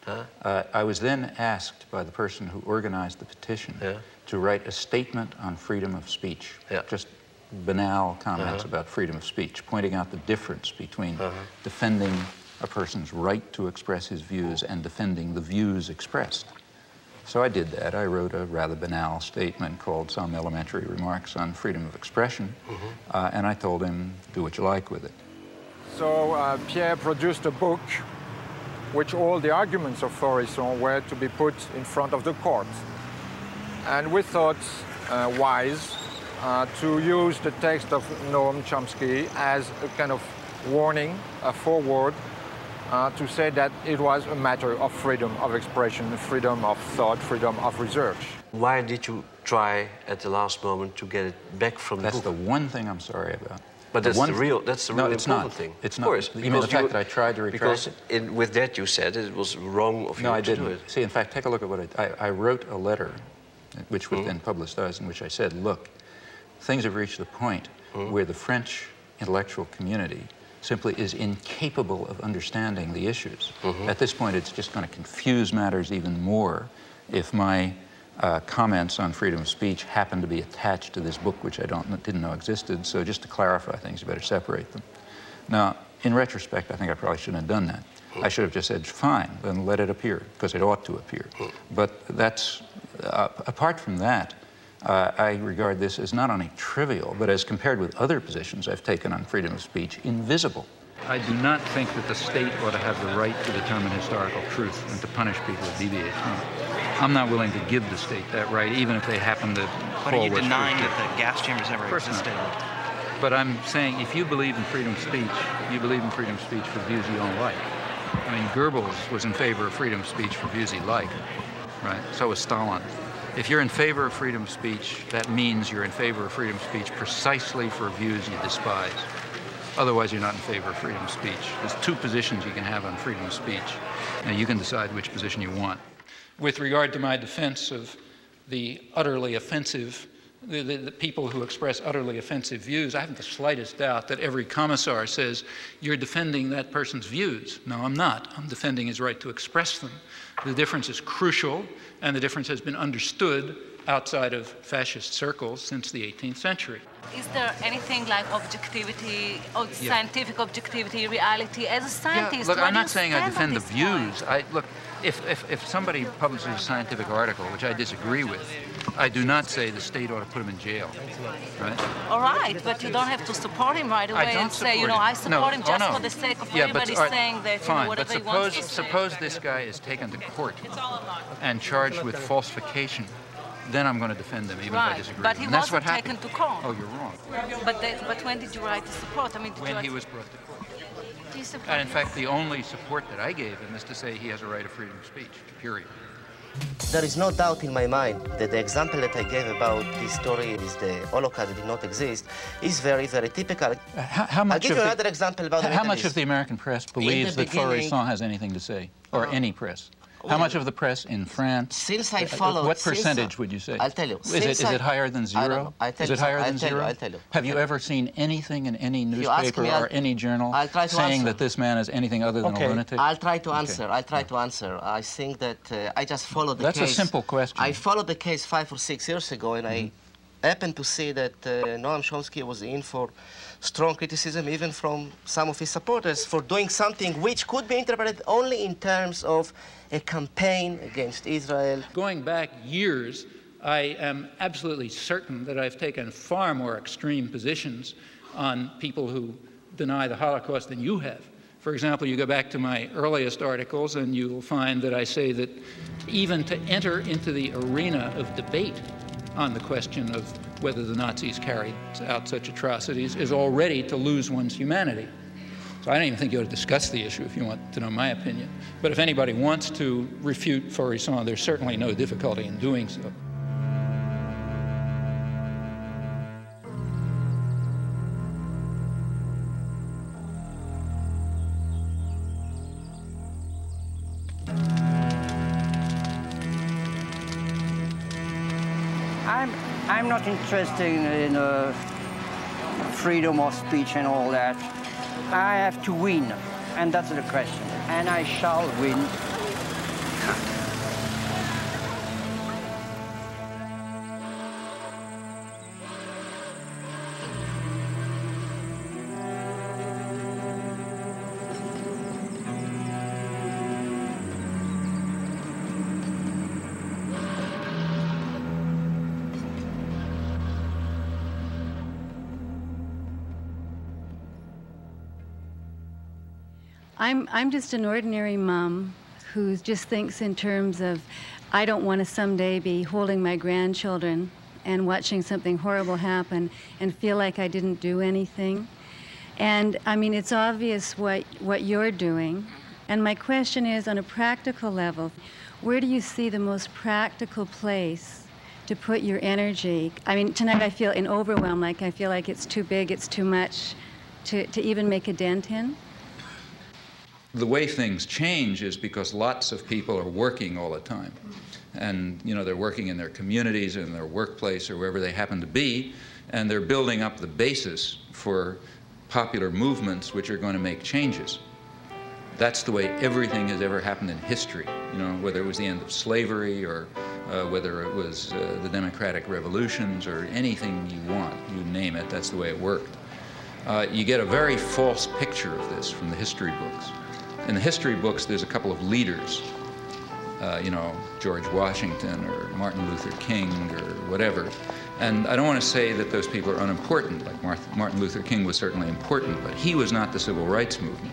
I was then asked by the person who organized the petition to write a statement on freedom of speech, just banal comments about freedom of speech, pointing out the difference between defending a person's right to express his views and defending the views expressed. So I did that. I wrote a rather banal statement called Some Elementary Remarks on Freedom of Expression, and I told him, do what you like with it. So Pierre produced a book which all the arguments of Faurisson were to be put in front of the court. And we thought wise to use the text of Noam Chomsky as a kind of warning, a foreword, to say that it was a matter of freedom of expression, freedom of thought, freedom of research. Why did you try at the last moment to get it back from the book? That's the one thing I'm sorry about. But that's the real important thing. It's not. Of course. You mean the fact that I tried to retract it? Because with that you said it was wrong of you to do it. No, I didn't. See, in fact, take a look at what I wrote a letter, which was then publicized, in which I said, look, things have reached the point where the French intellectual community simply is incapable of understanding the issues. At this point, it's just going to confuse matters even more if my comments on freedom of speech happen to be attached to this book, which I didn't know existed. So just to clarify things, you better separate them. Now, in retrospect, I think I probably shouldn't have done that. I should have just said, fine, then let it appear, because it ought to appear. But that's, apart from that, I regard this as not only trivial, but as compared with other positions I've taken on freedom of speech, invisible. I do not think that the state ought to have the right to determine historical truth and to punish people who deviate from it. I'm not willing to give the state that right, even if they happen to But are you denying that the gas chambers ever existed? But I'm saying if you believe in freedom of speech, you believe in freedom of speech for views you don't like. I mean, Goebbels was in favor of freedom of speech for views he liked, right? So was Stalin. If you're in favor of freedom of speech, that means you're in favor of freedom of speech precisely for views you despise. Otherwise, you're not in favor of freedom of speech. There's two positions you can have on freedom of speech. Now, you can decide which position you want. With regard to my defense of the utterly offensive, the people who express utterly offensive views, I haven't the slightest doubt that every commissar says, you're defending that person's views. No, I'm not. I'm defending his right to express them. The difference is crucial, and the difference has been understood outside of fascist circles since the 18th century. Is there anything like objectivity, or scientific objectivity, reality? As a scientist, look, I'm not saying I defend the views. Look, if somebody publishes a scientific article, which I disagree with, I do not say the state ought to put him in jail, right? All right, but you don't have to support him right away and say, you know, I support him just for the sake of everybody saying that, you know, whatever he wants to say. Suppose this guy is taken to court and charged with falsification. Then I'm going to defend him, even if I disagree. But he wasn't taken to court. Oh, you're wrong. But when did you write the support? I mean, when he was brought to court. Do you support And in fact, the only support that I gave him is to say he has a right of freedom of speech, period. There is no doubt in my mind that the example that I gave about this story is the Holocaust that did not exist is very, very typical. How much I'll give you another example about the How Middle much East. of the American press believes that Faurisson has anything to say, or any press? How much of the press in France? Since I followed... What percentage would you say? I'll tell you. Is it higher than zero? Is it higher than zero? I'll tell you. Have you ever seen anything in any newspaper or any journal saying that this man is anything other than a lunatic? I'll try to answer. I'll try to answer. I think that I just followed the case. That's a simple question. I followed the case 5 or 6 years ago, and I happened to see that Noam Chomsky was in for strong criticism, even from some of his supporters, for doing something which could be interpreted only in terms of a campaign against Israel. Going back years, I am absolutely certain that I've taken far more extreme positions on people who deny the Holocaust than you have. For example, you go back to my earliest articles and you will find that I say that even to enter into the arena of debate on the question of whether the Nazis carried out such atrocities is already to lose one's humanity. So I don't even think you ought to discuss the issue if you want to know my opinion. But if anybody wants to refute Faurisson, there's certainly no difficulty in doing so. I'm not interested in freedom of speech and all that. I have to win, and that's the question. And I shall win. I'm just an ordinary mom who just thinks in terms of, I don't want to someday be holding my grandchildren and watching something horrible happen and feel like I didn't do anything. And I mean, it's obvious what you're doing. And my question is, on a practical level, where do you see the most practical place to put your energy? I mean, tonight I feel in overwhelm, like I feel like it's too big, it's too much to even make a dent in. The way things change is because lots of people are working all the time. And, you know, they're working in their communities, in their workplace, or wherever they happen to be, and they're building up the basis for popular movements which are going to make changes. That's the way everything has ever happened in history, you know, whether it was the end of slavery or whether it was the democratic revolutions or anything you want, you name it, that's the way it worked. You get a very false picture of this from the history books. In the history books, there's a couple of leaders, you know, George Washington or Martin Luther King or whatever. And I don't want to say that those people are unimportant, like Martin Luther King was certainly important, but he was not the civil rights movement.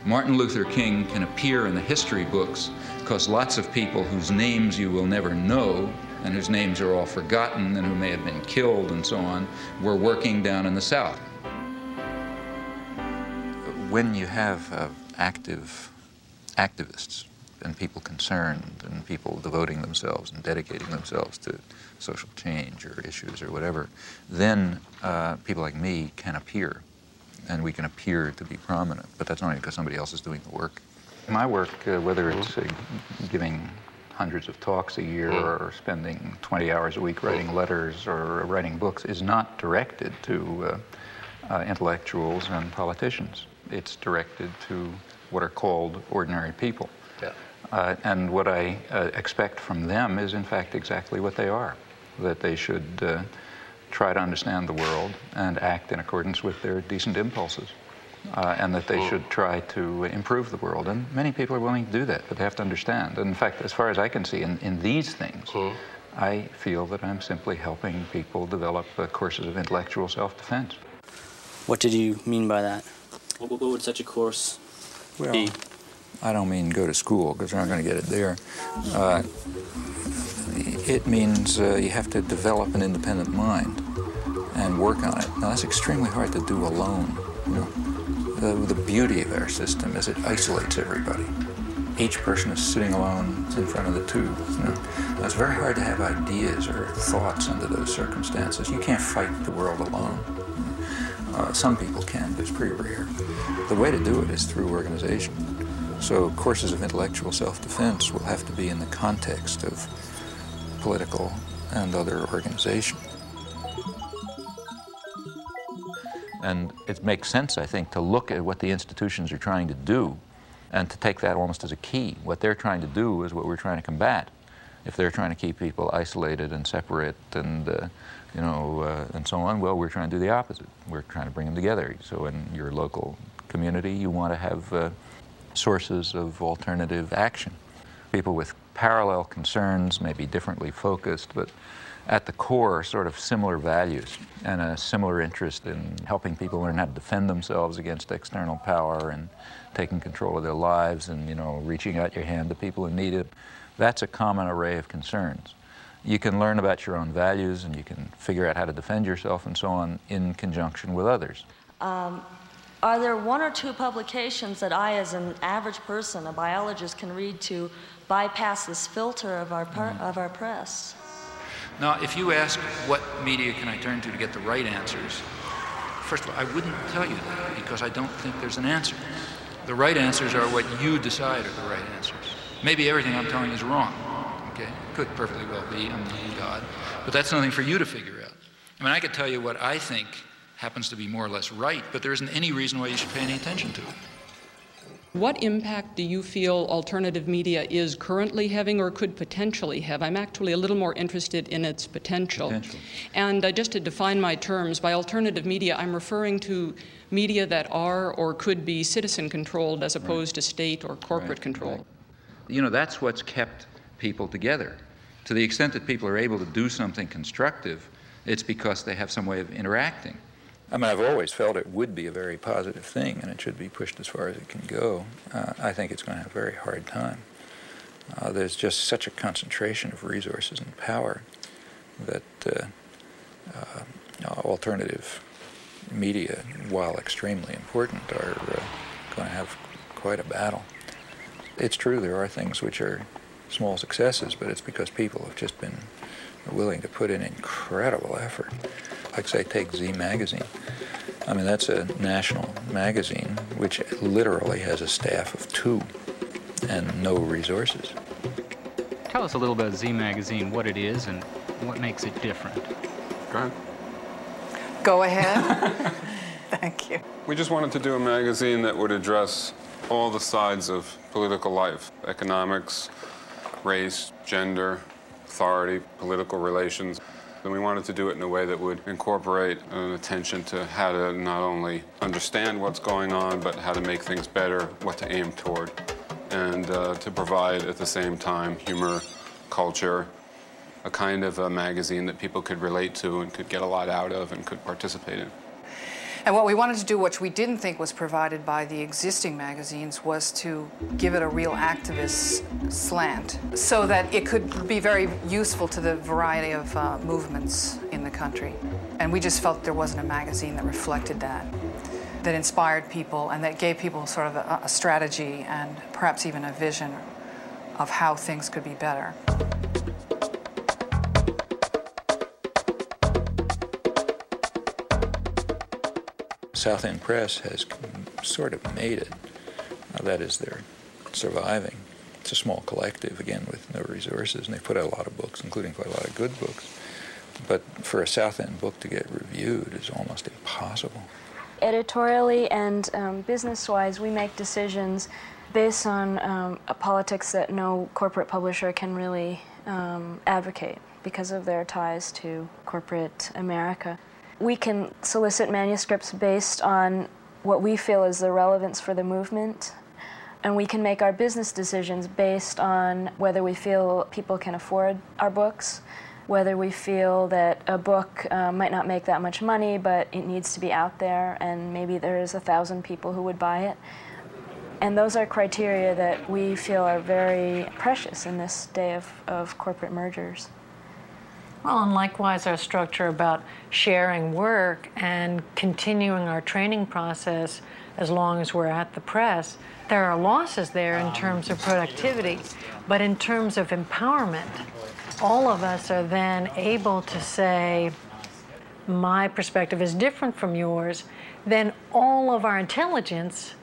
Martin Luther King can appear in the history books because lots of people whose names you will never know and whose names are all forgotten and who may have been killed and so on, were working down in the South. When you have activists and people concerned and people devoting themselves and dedicating themselves to social change or issues or whatever, then people like me can appear, and we can appear to be prominent, but that's only because somebody else is doing the work. My work, whether it's giving hundreds of talks a year or spending 20 hours a week writing letters or writing books, is not directed to intellectuals and politicians. It's directed to what are called ordinary people. Yeah. And what I expect from them is, in fact, exactly what they are, that they should try to understand the world and act in accordance with their decent impulses, and that they should try to improve the world. And many people are willing to do that, but they have to understand. And in fact, as far as I can see, in these things, I feel that I'm simply helping people develop courses of intellectual self-defense. What did you mean by that? What would such a course be? I don't mean go to school, because they're not going to get it there. It means you have to develop an independent mind and work on it. Now, that's extremely hard to do alone. You know? The beauty of our system is it isolates everybody. Each person is sitting alone in front of the tube. You know? It's very hard to have ideas or thoughts under those circumstances. You can't fight the world alone. Some people can, but it's pretty rare. The way to do it is through organization. So courses of intellectual self-defense will have to be in the context of political and other organization. And it makes sense, I think, to look at what the institutions are trying to do and to take that almost as a key. What they're trying to do is what we're trying to combat. If they're trying to keep people isolated and separate and, and so on, well, we're trying to do the opposite. We're trying to bring them together. So in your local community, you want to have sources of alternative action. People with parallel concerns, maybe differently focused, but at the core, sort of similar values and a similar interest in helping people learn how to defend themselves against external power and taking control of their lives and, reaching out your hand to people who need it. That's a common array of concerns. You can learn about your own values and you can figure out how to defend yourself and so on in conjunction with others. Are there one or two publications that I, as an average person, a biologist, can read to bypass this filter of our press? Now, if you ask what media can I turn to get the right answers, first of all, I wouldn't tell you that because I don't think there's an answer. The right answers are what you decide are the right answers. Maybe everything I'm telling you is wrong, okay? It could perfectly well be, I'm not God, but that's something for you to figure out. I mean, I could tell you what I think happens to be more or less right, but there isn't any reason why you should pay any attention to it. What impact do you feel alternative media is currently having or could potentially have? I'm actually a little more interested in its potential. And just to define my terms, by alternative media, I'm referring to media that are or could be citizen-controlled as opposed to state or corporate control. That's what's kept people together. To the extent that people are able to do something constructive, it's because they have some way of interacting. I mean, I've always felt it would be a very positive thing, and it should be pushed as far as it can go. I think it's going to have a very hard time. There's just such a concentration of resources and power that alternative media, while extremely important, are going to have quite a battle. It's true there are things which are small successes, but it's because people have just been willing to put in incredible effort. Like, say, take Z Magazine. I mean, that's a national magazine which literally has a staff of 2 and no resources. Tell us a little about Z Magazine, what it is and what makes it different. Go ahead. Go ahead. Thank you. We just wanted to do a magazine that would address all the sides of political life: economics, race, gender, authority, political relations. And we wanted to do it in a way that would incorporate an attention to how to not only understand what's going on, but how to make things better, what to aim toward, and to provide at the same time humor, culture, a kind of a magazine that people could relate to and could get a lot out of and could participate in. And what we wanted to do, which we didn't think was provided by the existing magazines, was to give it a real activist slant so that it could be very useful to the variety of movements in the country. And we just felt there wasn't a magazine that reflected that inspired people and that gave people sort of a strategy and perhaps even a vision of how things could be better. South End Press has sort of made it. That is, they're surviving. It's a small collective, again, with no resources, and they put out a lot of books, including quite a lot of good books. But for a South End book to get reviewed is almost impossible. Editorially and business-wise, we make decisions based on a politics that no corporate publisher can really advocate because of their ties to corporate America. We can solicit manuscripts based on what we feel is the relevance for the movement, and we can make our business decisions based on whether we feel people can afford our books, whether we feel that a book might not make that much money, but it needs to be out there, and maybe there's 1,000 people who would buy it. And those are criteria that we feel are very precious in this day of corporate mergers. Well, and likewise, our structure about sharing work and continuing our training process as long as we're at the press. There are losses there in terms of productivity, but in terms of empowerment, all of us are then able to say, my perspective is different from yours, then all of our intelligence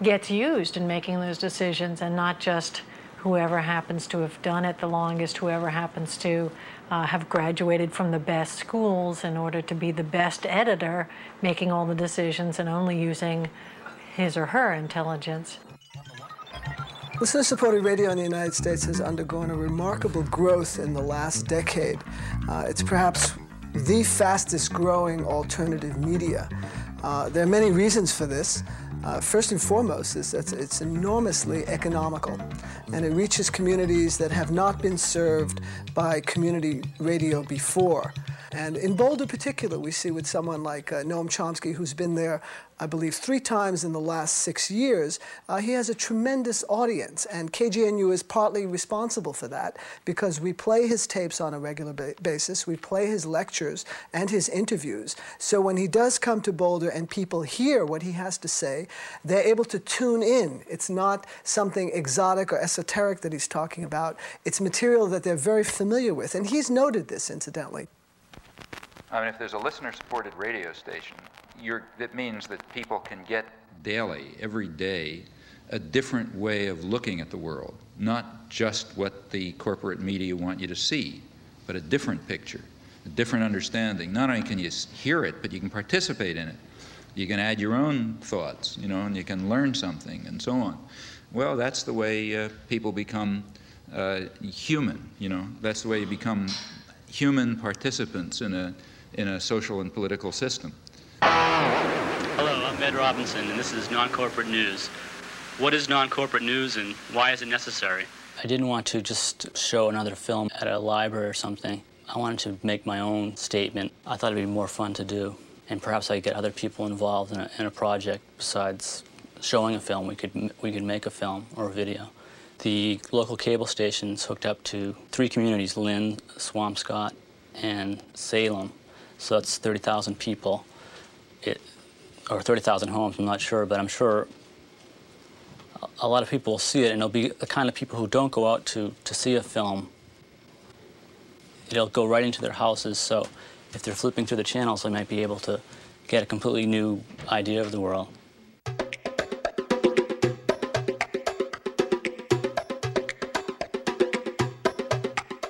gets used in making those decisions, and not just whoever happens to have done it the longest, whoever happens to have graduated from the best schools in order to be the best editor, making all the decisions and only using his or her intelligence. Listener-supported radio in the United States has undergone a remarkable growth in the last decade. It's perhaps the fastest growing alternative media. There are many reasons for this. First and foremost is that it's enormously economical, and it reaches communities that have not been served by community radio before. And in Boulder in particular, we see with someone like Noam Chomsky, who's been there, I believe, 3 times in the last 6 years, he has a tremendous audience, and KGNU is partly responsible for that because we play his tapes on a regular basis, we play his lectures and his interviews. So when he does come to Boulder and people hear what he has to say, they're able to tune in. It's not something exotic or esoteric that he's talking about. It's material that they're very familiar with, and he's noted this, incidentally. I mean, if there's a listener-supported radio station, that means that people can get daily, every day, a different way of looking at the world, not just what the corporate media want you to see, but a different picture, a different understanding. Not only can you hear it, but you can participate in it. You can add your own thoughts, you know, and you can learn something, and so on. Well, that's the way people become human, you know. That's the way you become human participants in a social and political system. Hello, I'm Ed Robinson, and this is Non-Corporate News. What is non-corporate news, and why is it necessary? I didn't want to just show another film at a library or something. I wanted to make my own statement. I thought it'd be more fun to do, and perhaps I could get other people involved in a project. Besides showing a film, we could make a film or a video. The local cable station's hooked up to 3 communities: Lynn, Swampscott, and Salem. So that's 30,000 people, or 30,000 homes, I'm not sure, but I'm sure a lot of people will see it, and it'll be the kind of people who don't go out to see a film. It'll go right into their houses, so if they're flipping through the channels, they might be able to get a completely new idea of the world.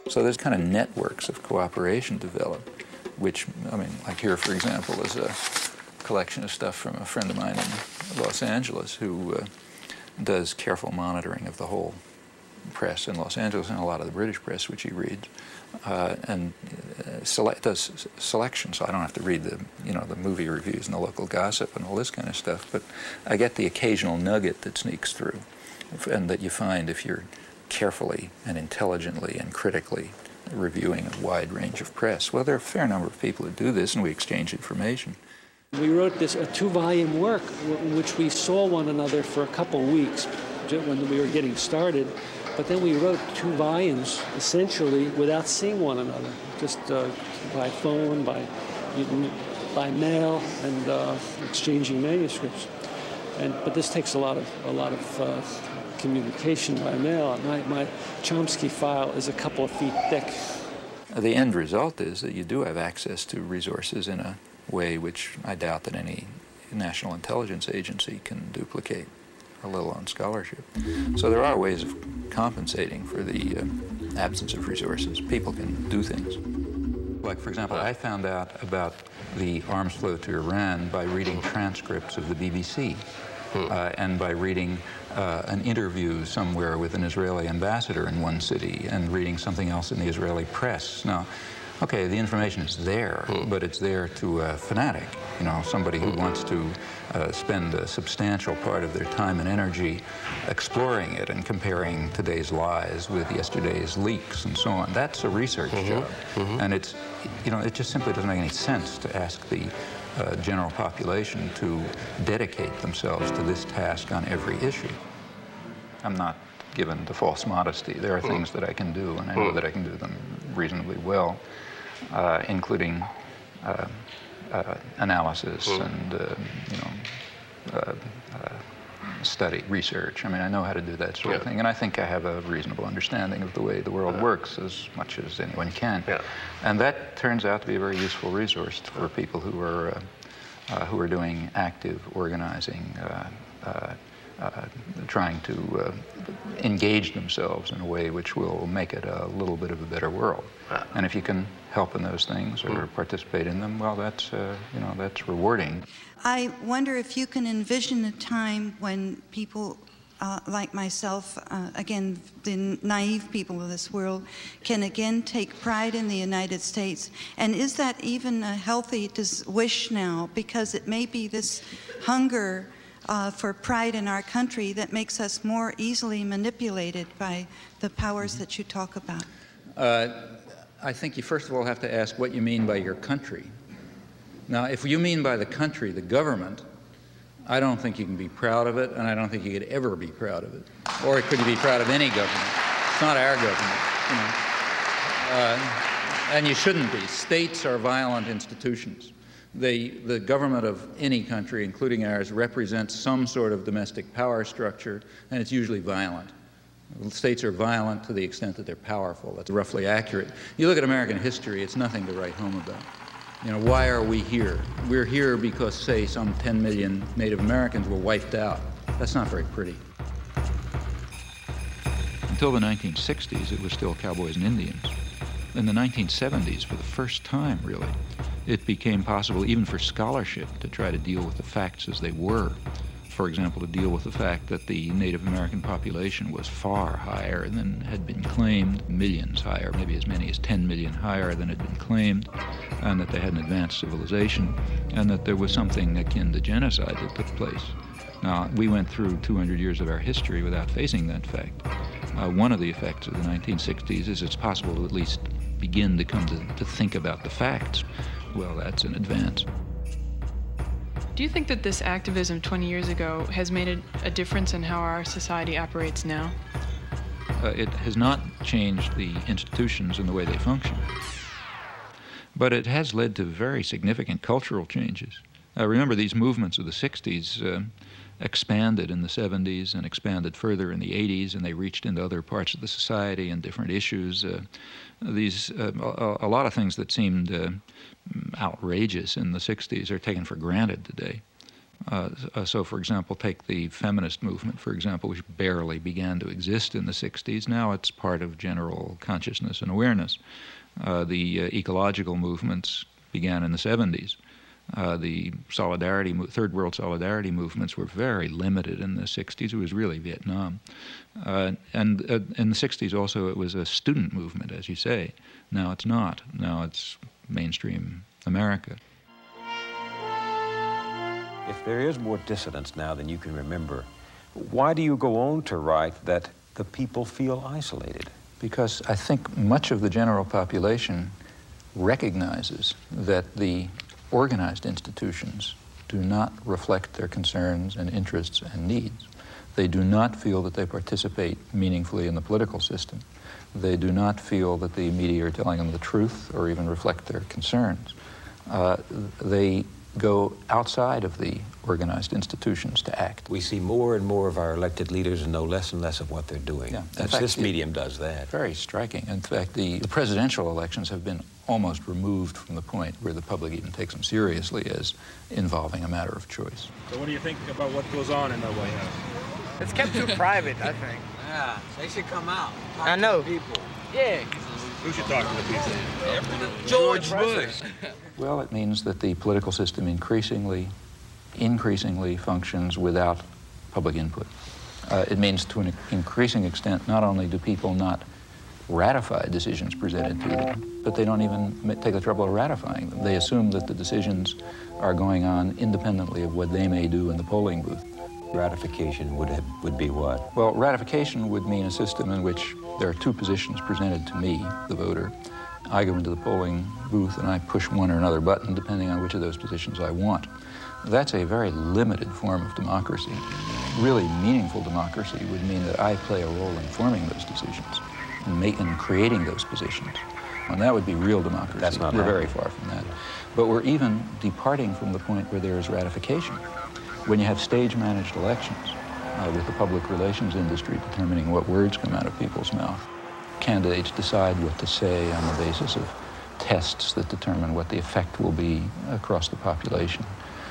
So there's kind of networks of cooperation developed, which, I mean, like here, for example, is a collection of stuff from a friend of mine in Los Angeles who does careful monitoring of the whole press in Los Angeles and a lot of the British press, which he reads, and does selection, so I don't have to read the movie reviews and the local gossip and all this kind of stuff, but I get the occasional nugget that sneaks through, and that you find if you're carefully and intelligently and critically reviewing a wide range of press. Well, there are a fair number of people who do this, and we exchange information. We wrote this a 2-volume work in which we saw one another for a couple weeks when we were getting started, but then we wrote 2 volumes essentially without seeing one another, just by phone, by mail, and exchanging manuscripts. But this takes a lot of communication by mail. My Chomsky file is a couple of feet thick. The end result is that you do have access to resources in a way which I doubt that any national intelligence agency can duplicate, let alone scholarship. So there are ways of compensating for the absence of resources. People can do things. Like, for example, I found out about the arms flow to Iran by reading transcripts of the BBC. And by reading an interview somewhere with an Israeli ambassador in one city and reading something else in the Israeli press. Now, okay, the information is there, but it's there to a fanatic, you know, somebody who wants to spend a substantial part of their time and energy exploring it and comparing today's lies with yesterday's leaks and so on. That's a research job. And it's, you know, it just simply doesn't make any sense to ask the general population to dedicate themselves to this task on every issue. I'm not given to false modesty. There are things that I can do, and I know that I can do them reasonably well, including analysis and, you know, study, research. I mean, I know how to do that sort of thing, and I think I have a reasonable understanding of the way the world works as much as anyone can. And that turns out to be a very useful resource for people who are doing active organizing, trying to engage themselves in a way which will make it a little bit of a better world. And if you can help in those things or participate in them, well, that's you know, that's rewarding. I wonder if you can envision a time when people like myself, again, the naive people of this world, can again take pride in the United States. And is that even a healthy wish now? Because it may be this hunger for pride in our country that makes us more easily manipulated by the powers that you talk about. I think you first of all have to ask what you mean by your country. Now, if you mean by the country, the government, I don't think you can be proud of it, and I don't think you could ever be proud of it. Or could you be proud of any government? It's not our government, you know. And you shouldn't be. States are violent institutions. The government of any country, including ours, represents some sort of domestic power structure, and it's usually violent. States are violent to the extent that they're powerful. That's roughly accurate. You look at American history, it's nothing to write home about. You know, why are we here? We're here because, say, some 10 million Native Americans were wiped out. That's not very pretty. Until the 1960s, it was still cowboys and Indians. In the 1970s, for the first time, really, it became possible even for scholarship to try to deal with the facts as they were. For example, to deal with the fact that the Native American population was far higher than had been claimed, millions higher, maybe as many as 10 million higher than had been claimed, and that they had an advanced civilization, and that there was something akin to genocide that took place. Now, we went through 200 years of our history without facing that fact. One of the effects of the 1960s is it's possible to at least begin to come to think about the facts. Well, that's an advance. Do you think that this activism 20 years ago has made a difference in how our society operates now? It has not changed the institutions and the way they function, but it has led to very significant cultural changes. Remember, these movements of the 60s expanded in the 70s and expanded further in the 80s, and they reached into other parts of the society and different issues. A lot of things that seemed outrageous in the 60s are taken for granted today. So, for example, take the feminist movement, for example, which barely began to exist in the 60s. Now it's part of general consciousness and awareness. The ecological movements began in the 70s. The third world solidarity movements were very limited in the 60s. It was really Vietnam. And in the 60s also it was a student movement, as you say. Now it's not. Now it's mainstream America. If there is more dissidence now than you can remember, why do you go on to write that the people feel isolated? Because I think much of the general population recognizes that the organized institutions do not reflect their concerns and interests and needs. They do not feel that they participate meaningfully in the political system. They do not feel that the media are telling them the truth or even reflect their concerns. They go outside of the organized institutions to act. We see more and more of our elected leaders and know less and less of what they're doing. Yeah. This medium does that. Very striking. In fact, the presidential elections have been almost removed from the point where the public even takes them seriously as involving a matter of choice. So what do you think about what goes on in the White House? It's kept too private, I think. Yeah, they should come out. I know. People. Yeah. Who should talk to the people? George Bush. Well, it means that the political system increasingly functions without public input. It means to an increasing extent, not only do people not ratify decisions presented to them, but they don't even take the trouble of ratifying them. They assume that the decisions are going on independently of what they may do in the polling booth. Ratification would be what? Well, ratification would mean a system in which there are two positions presented to me, the voter. I go into the polling booth and I push one or another button depending on which of those positions I want. That's a very limited form of democracy. Really meaningful democracy would mean that I play a role in forming those decisions and creating those positions. And that would be real democracy. That's not We're very far from that. But we're even departing from the point where there is ratification. When you have stage-managed elections, with the public relations industry determining what words come out of people's mouth, candidates decide what to say on the basis of tests that determine what the effect will be across the population.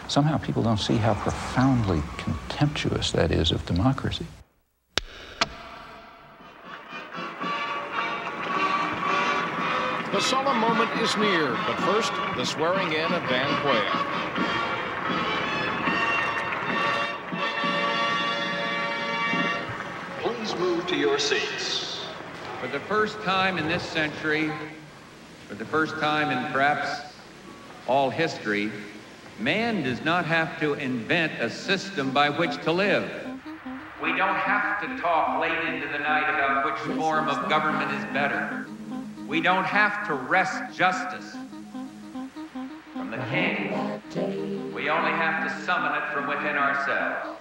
Somehow people don't see how profoundly contemptuous that is of democracy. The solemn moment is near, but first, the swearing in of Dan Quayle. Please move to your seats. For the first time in this century, for the first time in perhaps all history, man does not have to invent a system by which to live. We don't have to talk late into the night about which form of government is better. We don't have to wrest justice from the king. We only have to summon it from within ourselves.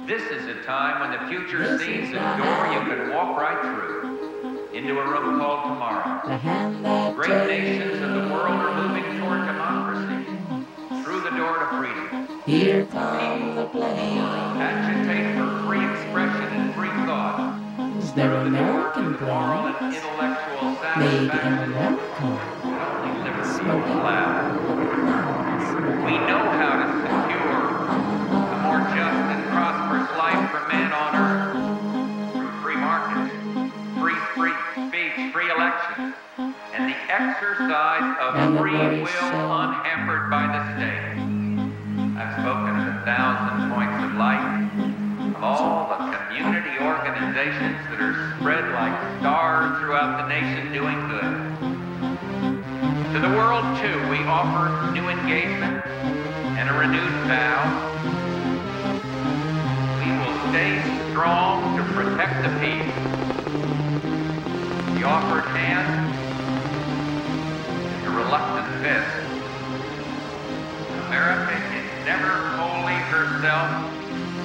This is a time when the future seems a door you can walk right through into a room called tomorrow. Great nations of the world are moving toward democracy, through the door to freedom. Here comes the plane. Agitate for free expression and free thought. They're American planes, made in America. Smoking loud. We know how to secure a more just and prosperous life for men on earth through free markets, free speech, free elections, and the exercise of free will unhampered by the state. I've spoken of 1,000 points of light, of all the community organizations that are spread like stars throughout the nation doing good. To the world, too, we offer new engagement and a renewed vow. We will stay strong to protect the peace. The offered hand is a reluctant fist. America is never wholly herself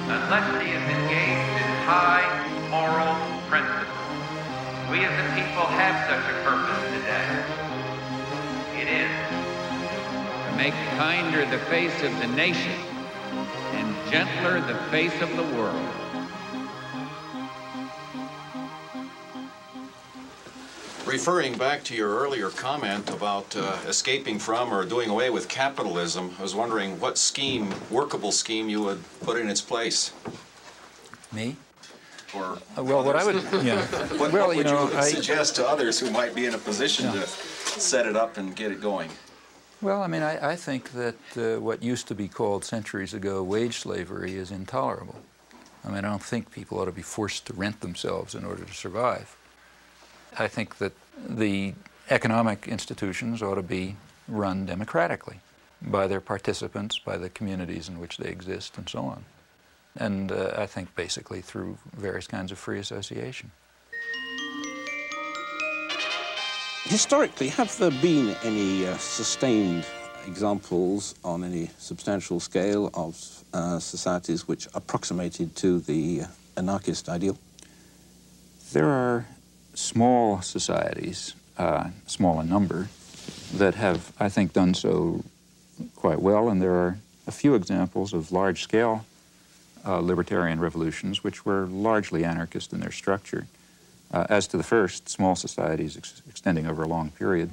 unless she is engaged in high moral principles. We as a people have such a purpose today. It is to make kinder the face of the nation and gentler the face of the world. Referring back to your earlier comment about escaping from or doing away with capitalism, I was wondering what scheme, workable scheme, you would put in its place. Me? Or well, what I would, yeah. what would you suggest to others who might be in a position to set it up and get it going? Well, I mean, I think that what used to be called centuries ago wage slavery is intolerable. I mean, I don't think people ought to be forced to rent themselves in order to survive. I think that the economic institutions ought to be run democratically by their participants, by the communities in which they exist, and so on. And I think basically through various kinds of free association. Historically, have there been any sustained examples on any substantial scale of societies which approximated to the anarchist ideal? There are small societies, small in number, that have, I think, done so quite well, and there are a few examples of large-scale libertarian revolutions which were largely anarchist in their structure. As to the first, small societies extending over a long period,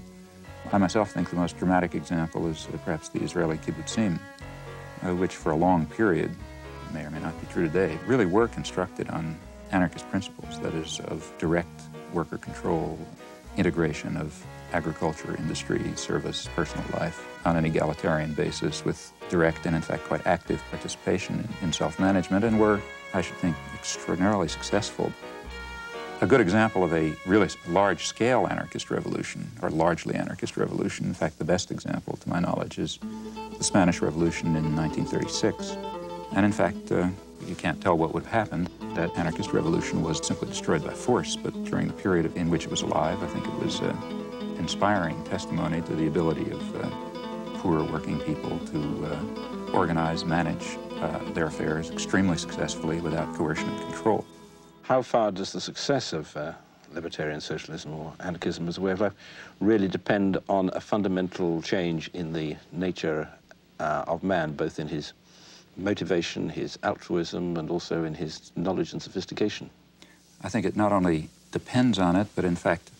I myself think the most dramatic example is perhaps the Israeli kibbutzim, which for a long period, may or may not be true today, really were constructed on anarchist principles, that is, of direct worker control, integration of agriculture, industry, service, personal life on an egalitarian basis with direct and, in fact, quite active participation in self-management, and were, I should think, extraordinarily successful. A good example of a really large-scale anarchist revolution, or largely anarchist revolution, in fact, the best example, to my knowledge, is the Spanish Revolution in 1936. And in fact, you can't tell what would have happened. That anarchist revolution was simply destroyed by force, but during the period in which it was alive, I think it was inspiring testimony to the ability of poor working people to organize, manage their affairs extremely successfully without coercion and control. How far does the success of libertarian socialism or anarchism as a way of life really depend on a fundamental change in the nature of man, both in his motivation, his altruism, and also in his knowledge and sophistication? I think it not only depends on it, but in fact,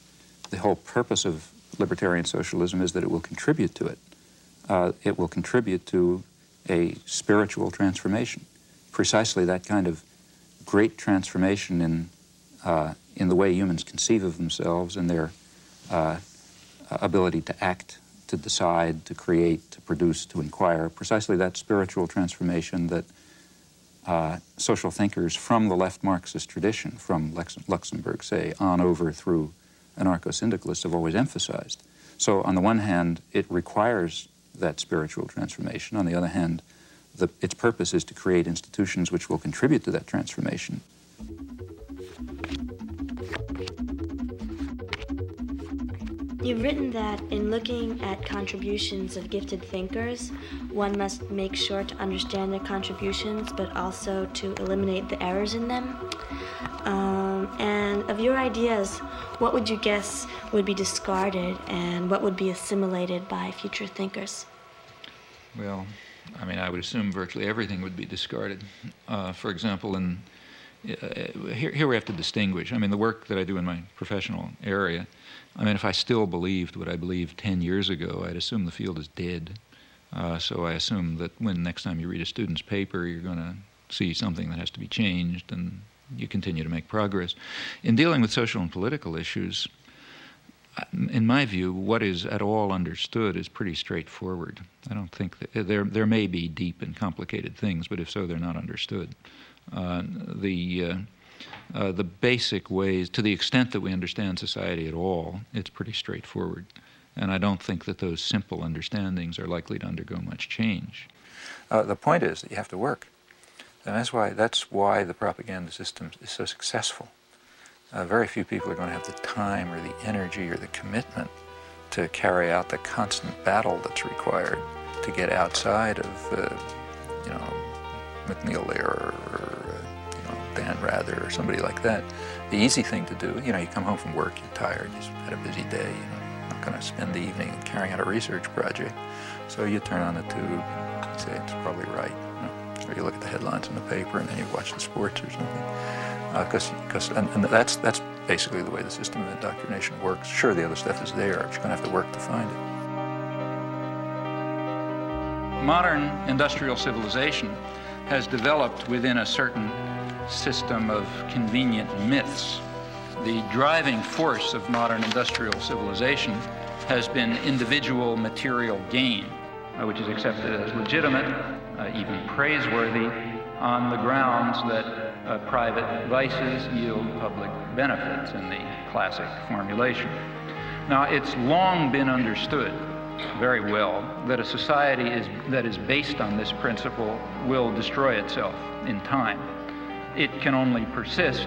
the whole purpose of libertarian socialism is that it will contribute to it. It will contribute to a spiritual transformation, precisely that kind of great transformation in the way humans conceive of themselves and their ability to act, to decide, to create, to produce, to inquire, precisely that spiritual transformation that social thinkers from the left Marxist tradition, from Luxemburg, say, on over through anarcho-syndicalists have always emphasized. So on the one hand, it requires that spiritual transformation. On the other hand, its purpose is to create institutions which will contribute to that transformation. You've written that in looking at contributions of gifted thinkers, one must make sure to understand their contributions, but also to eliminate the errors in them. And of your ideas, what would you guess would be discarded and what would be assimilated by future thinkers? Well, I mean, I would assume virtually everything would be discarded. For example, here we have to distinguish. I mean, the work that I do in my professional area, I mean, if I still believed what I believed 10 years ago, I'd assume the field is dead. So I assume that when next time you read a student's paper, you're going to see something that has to be changed, and you continue to make progress. In dealing with social and political issues, in my view, what is at all understood is pretty straightforward. I don't think that there may be deep and complicated things, but if so, they're not understood. The basic ways, to the extent that we understand society at all, it's pretty straightforward. And I don't think that those simple understandings are likely to undergo much change. The point is that you have to work. And that's why the propaganda system is so successful. Very few people are going to have the time or the energy or the commitment to carry out the constant battle that's required to get outside of, McNeil Lehrer or Dan Rather or somebody like that. The easy thing to do, you come home from work, you're tired, you've had a busy day, you're not going to spend the evening carrying out a research project. So you turn on the tube and say, it's probably right. Or you look at the headlines in the paper and then you watch the sports or something. And that's basically the way the system of indoctrination works. Sure, the other stuff is there, but you're going to have to work to find it. Modern industrial civilization has developed within a certain system of convenient myths. The driving force of modern industrial civilization has been individual material gain, which is accepted as legitimate, even praiseworthy, on the grounds that private vices yield public benefits in the classic formulation. Now, it's long been understood very well that a society that is based on this principle will destroy itself in time. It can only persist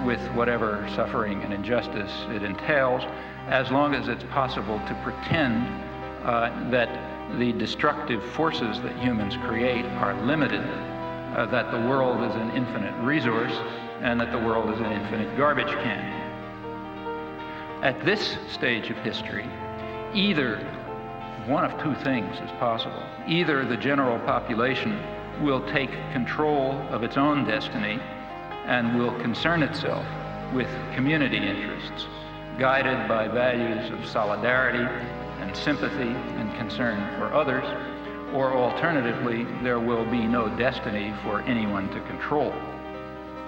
with whatever suffering and injustice it entails, as long as it's possible to pretend that the destructive forces that humans create are limited, that the world is an infinite resource, and that the world is an infinite garbage can. At this stage of history, either one of two things is possible. Either the general population will take control of its own destiny and will concern itself with community interests, guided by values of solidarity and sympathy and concern for others, or alternatively, there will be no destiny for anyone to control.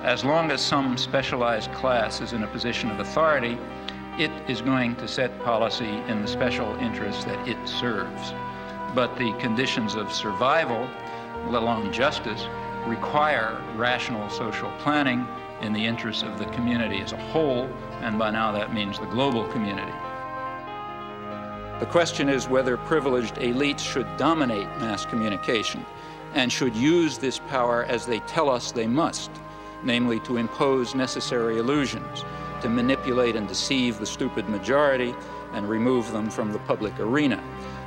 As long as some specialized class is in a position of authority, it is going to set policy in the special interests that it serves. But the conditions of survival, let alone justice, require rational social planning in the interests of the community as a whole, and by now that means the global community. The question is whether privileged elites should dominate mass communication and should use this power as they tell us they must, namely to impose necessary illusions, to manipulate and deceive the stupid majority and remove them from the public arena.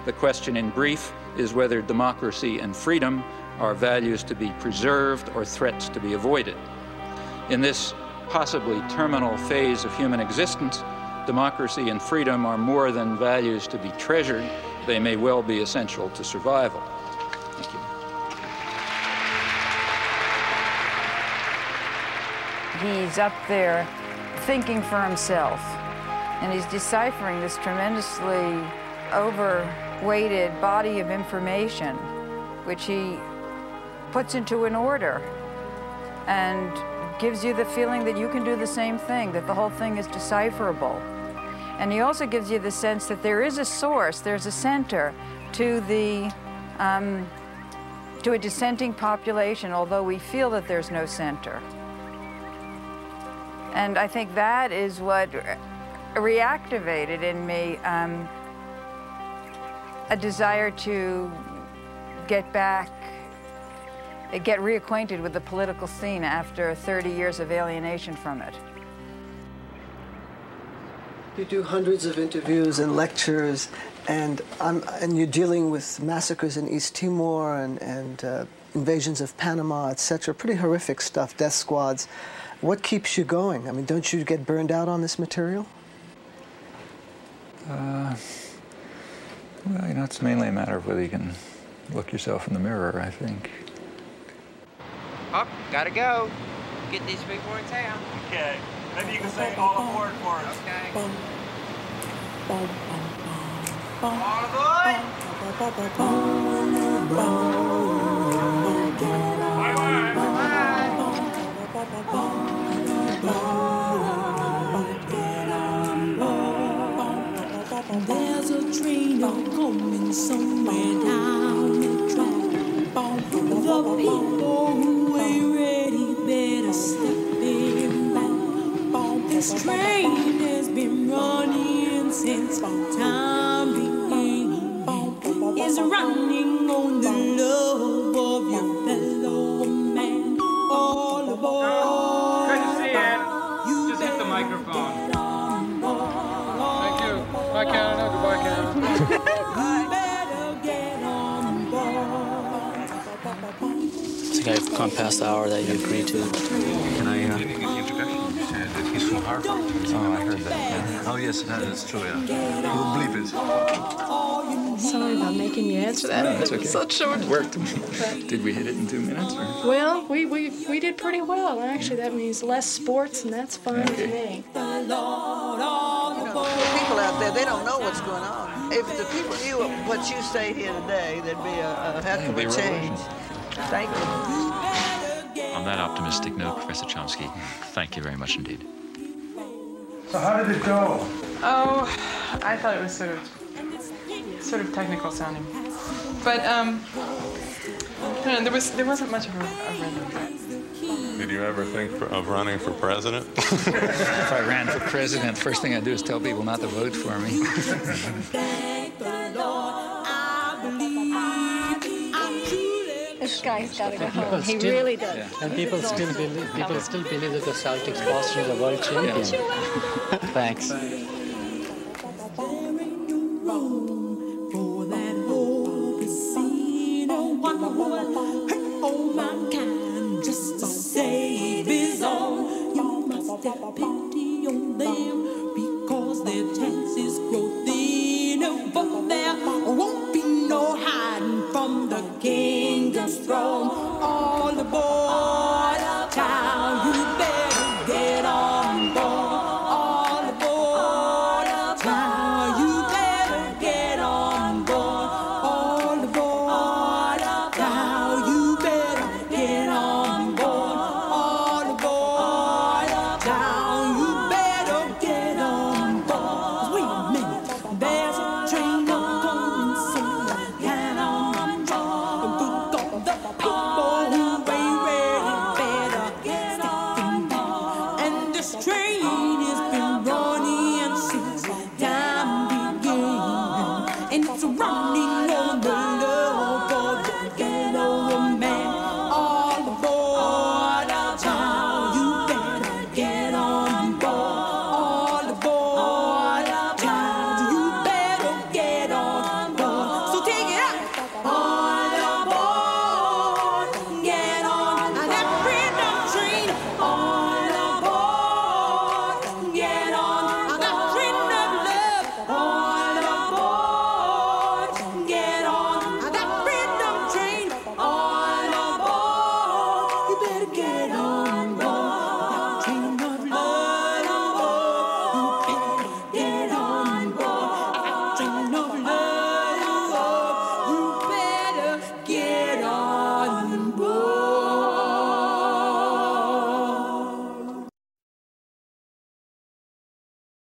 The question in brief is whether democracy and freedom are values to be preserved or threats to be avoided. In this possibly terminal phase of human existence, democracy and freedom are more than values to be treasured. They may well be essential to survival. Thank you. he's up there thinking for himself, and he's deciphering this tremendously overweighted body of information, which he puts into an order and gives you the feeling that you can do the same thing, that the whole thing is decipherable. And he also gives you the sense that there is a source, there's a center to to a dissenting population, although we feel that there's no center. And I think that is what reactivated in me a desire to get reacquainted with the political scene after 30 years of alienation from it. You do hundreds of interviews and lectures, and you're dealing with massacres in East Timor and invasions of Panama, etc. Pretty horrific stuff, death squads. What keeps you going? I mean, don't you get burned out on this material? Well, you know, it's mainly a matter of whether you can look yourself in the mirror, I think. Up, gotta go. Get these people in town. Okay. Maybe you can say all aboard for us. Okay. All aboard! There's a train coming somewhere down the track. The people who ain't ready better step their back. This train has been running since time began. It's running on the love of your fellow man. All aboard. Good to see you. Just hit the microphone. Thank you. Bye, Canada. Goodbye, Canada. I think I've gone past the hour that you agreed to. Can I give you the introduction? You said that he's from Harvard. Oh, I heard that. Yeah. Oh, yes, that's true, yeah. We'll bleep it. Sorry about making you answer that. No, that's okay. Such short. It worked. Did we hit it in 2 minutes? Or? Well, we did pretty well. Actually, that means less sports, and that's fine with me. The people out there, they don't know what's going on. If the people knew what you say here today, there'd be a heck of a change. Thank you. On that optimistic note, Professor Chomsky, thank you very much indeed. So how did it go? Oh, I thought it was sort of technical sounding, but I don't know, there wasn't much of a rhythm. Did you ever think of running for president? If I ran for president, first thing I'd do is tell people not to vote for me. This guy's got to go home. He really does. Yeah. And people still believe that the Celtics Boston are the world champion. Thanks. Just to save his own, you must have pity on them because their chances grow thinner. But there won't be no hiding from the kingdom's throne. All aboard, child, you better get on board. All aboard, child, you better get on board. All aboard, child, you better get on board. All aboard, child, you better get on board. Wait a minute, there's a train coming soon. Get on board. The people who ain't ready better get on board. And this train has been running since time began, and it's running on the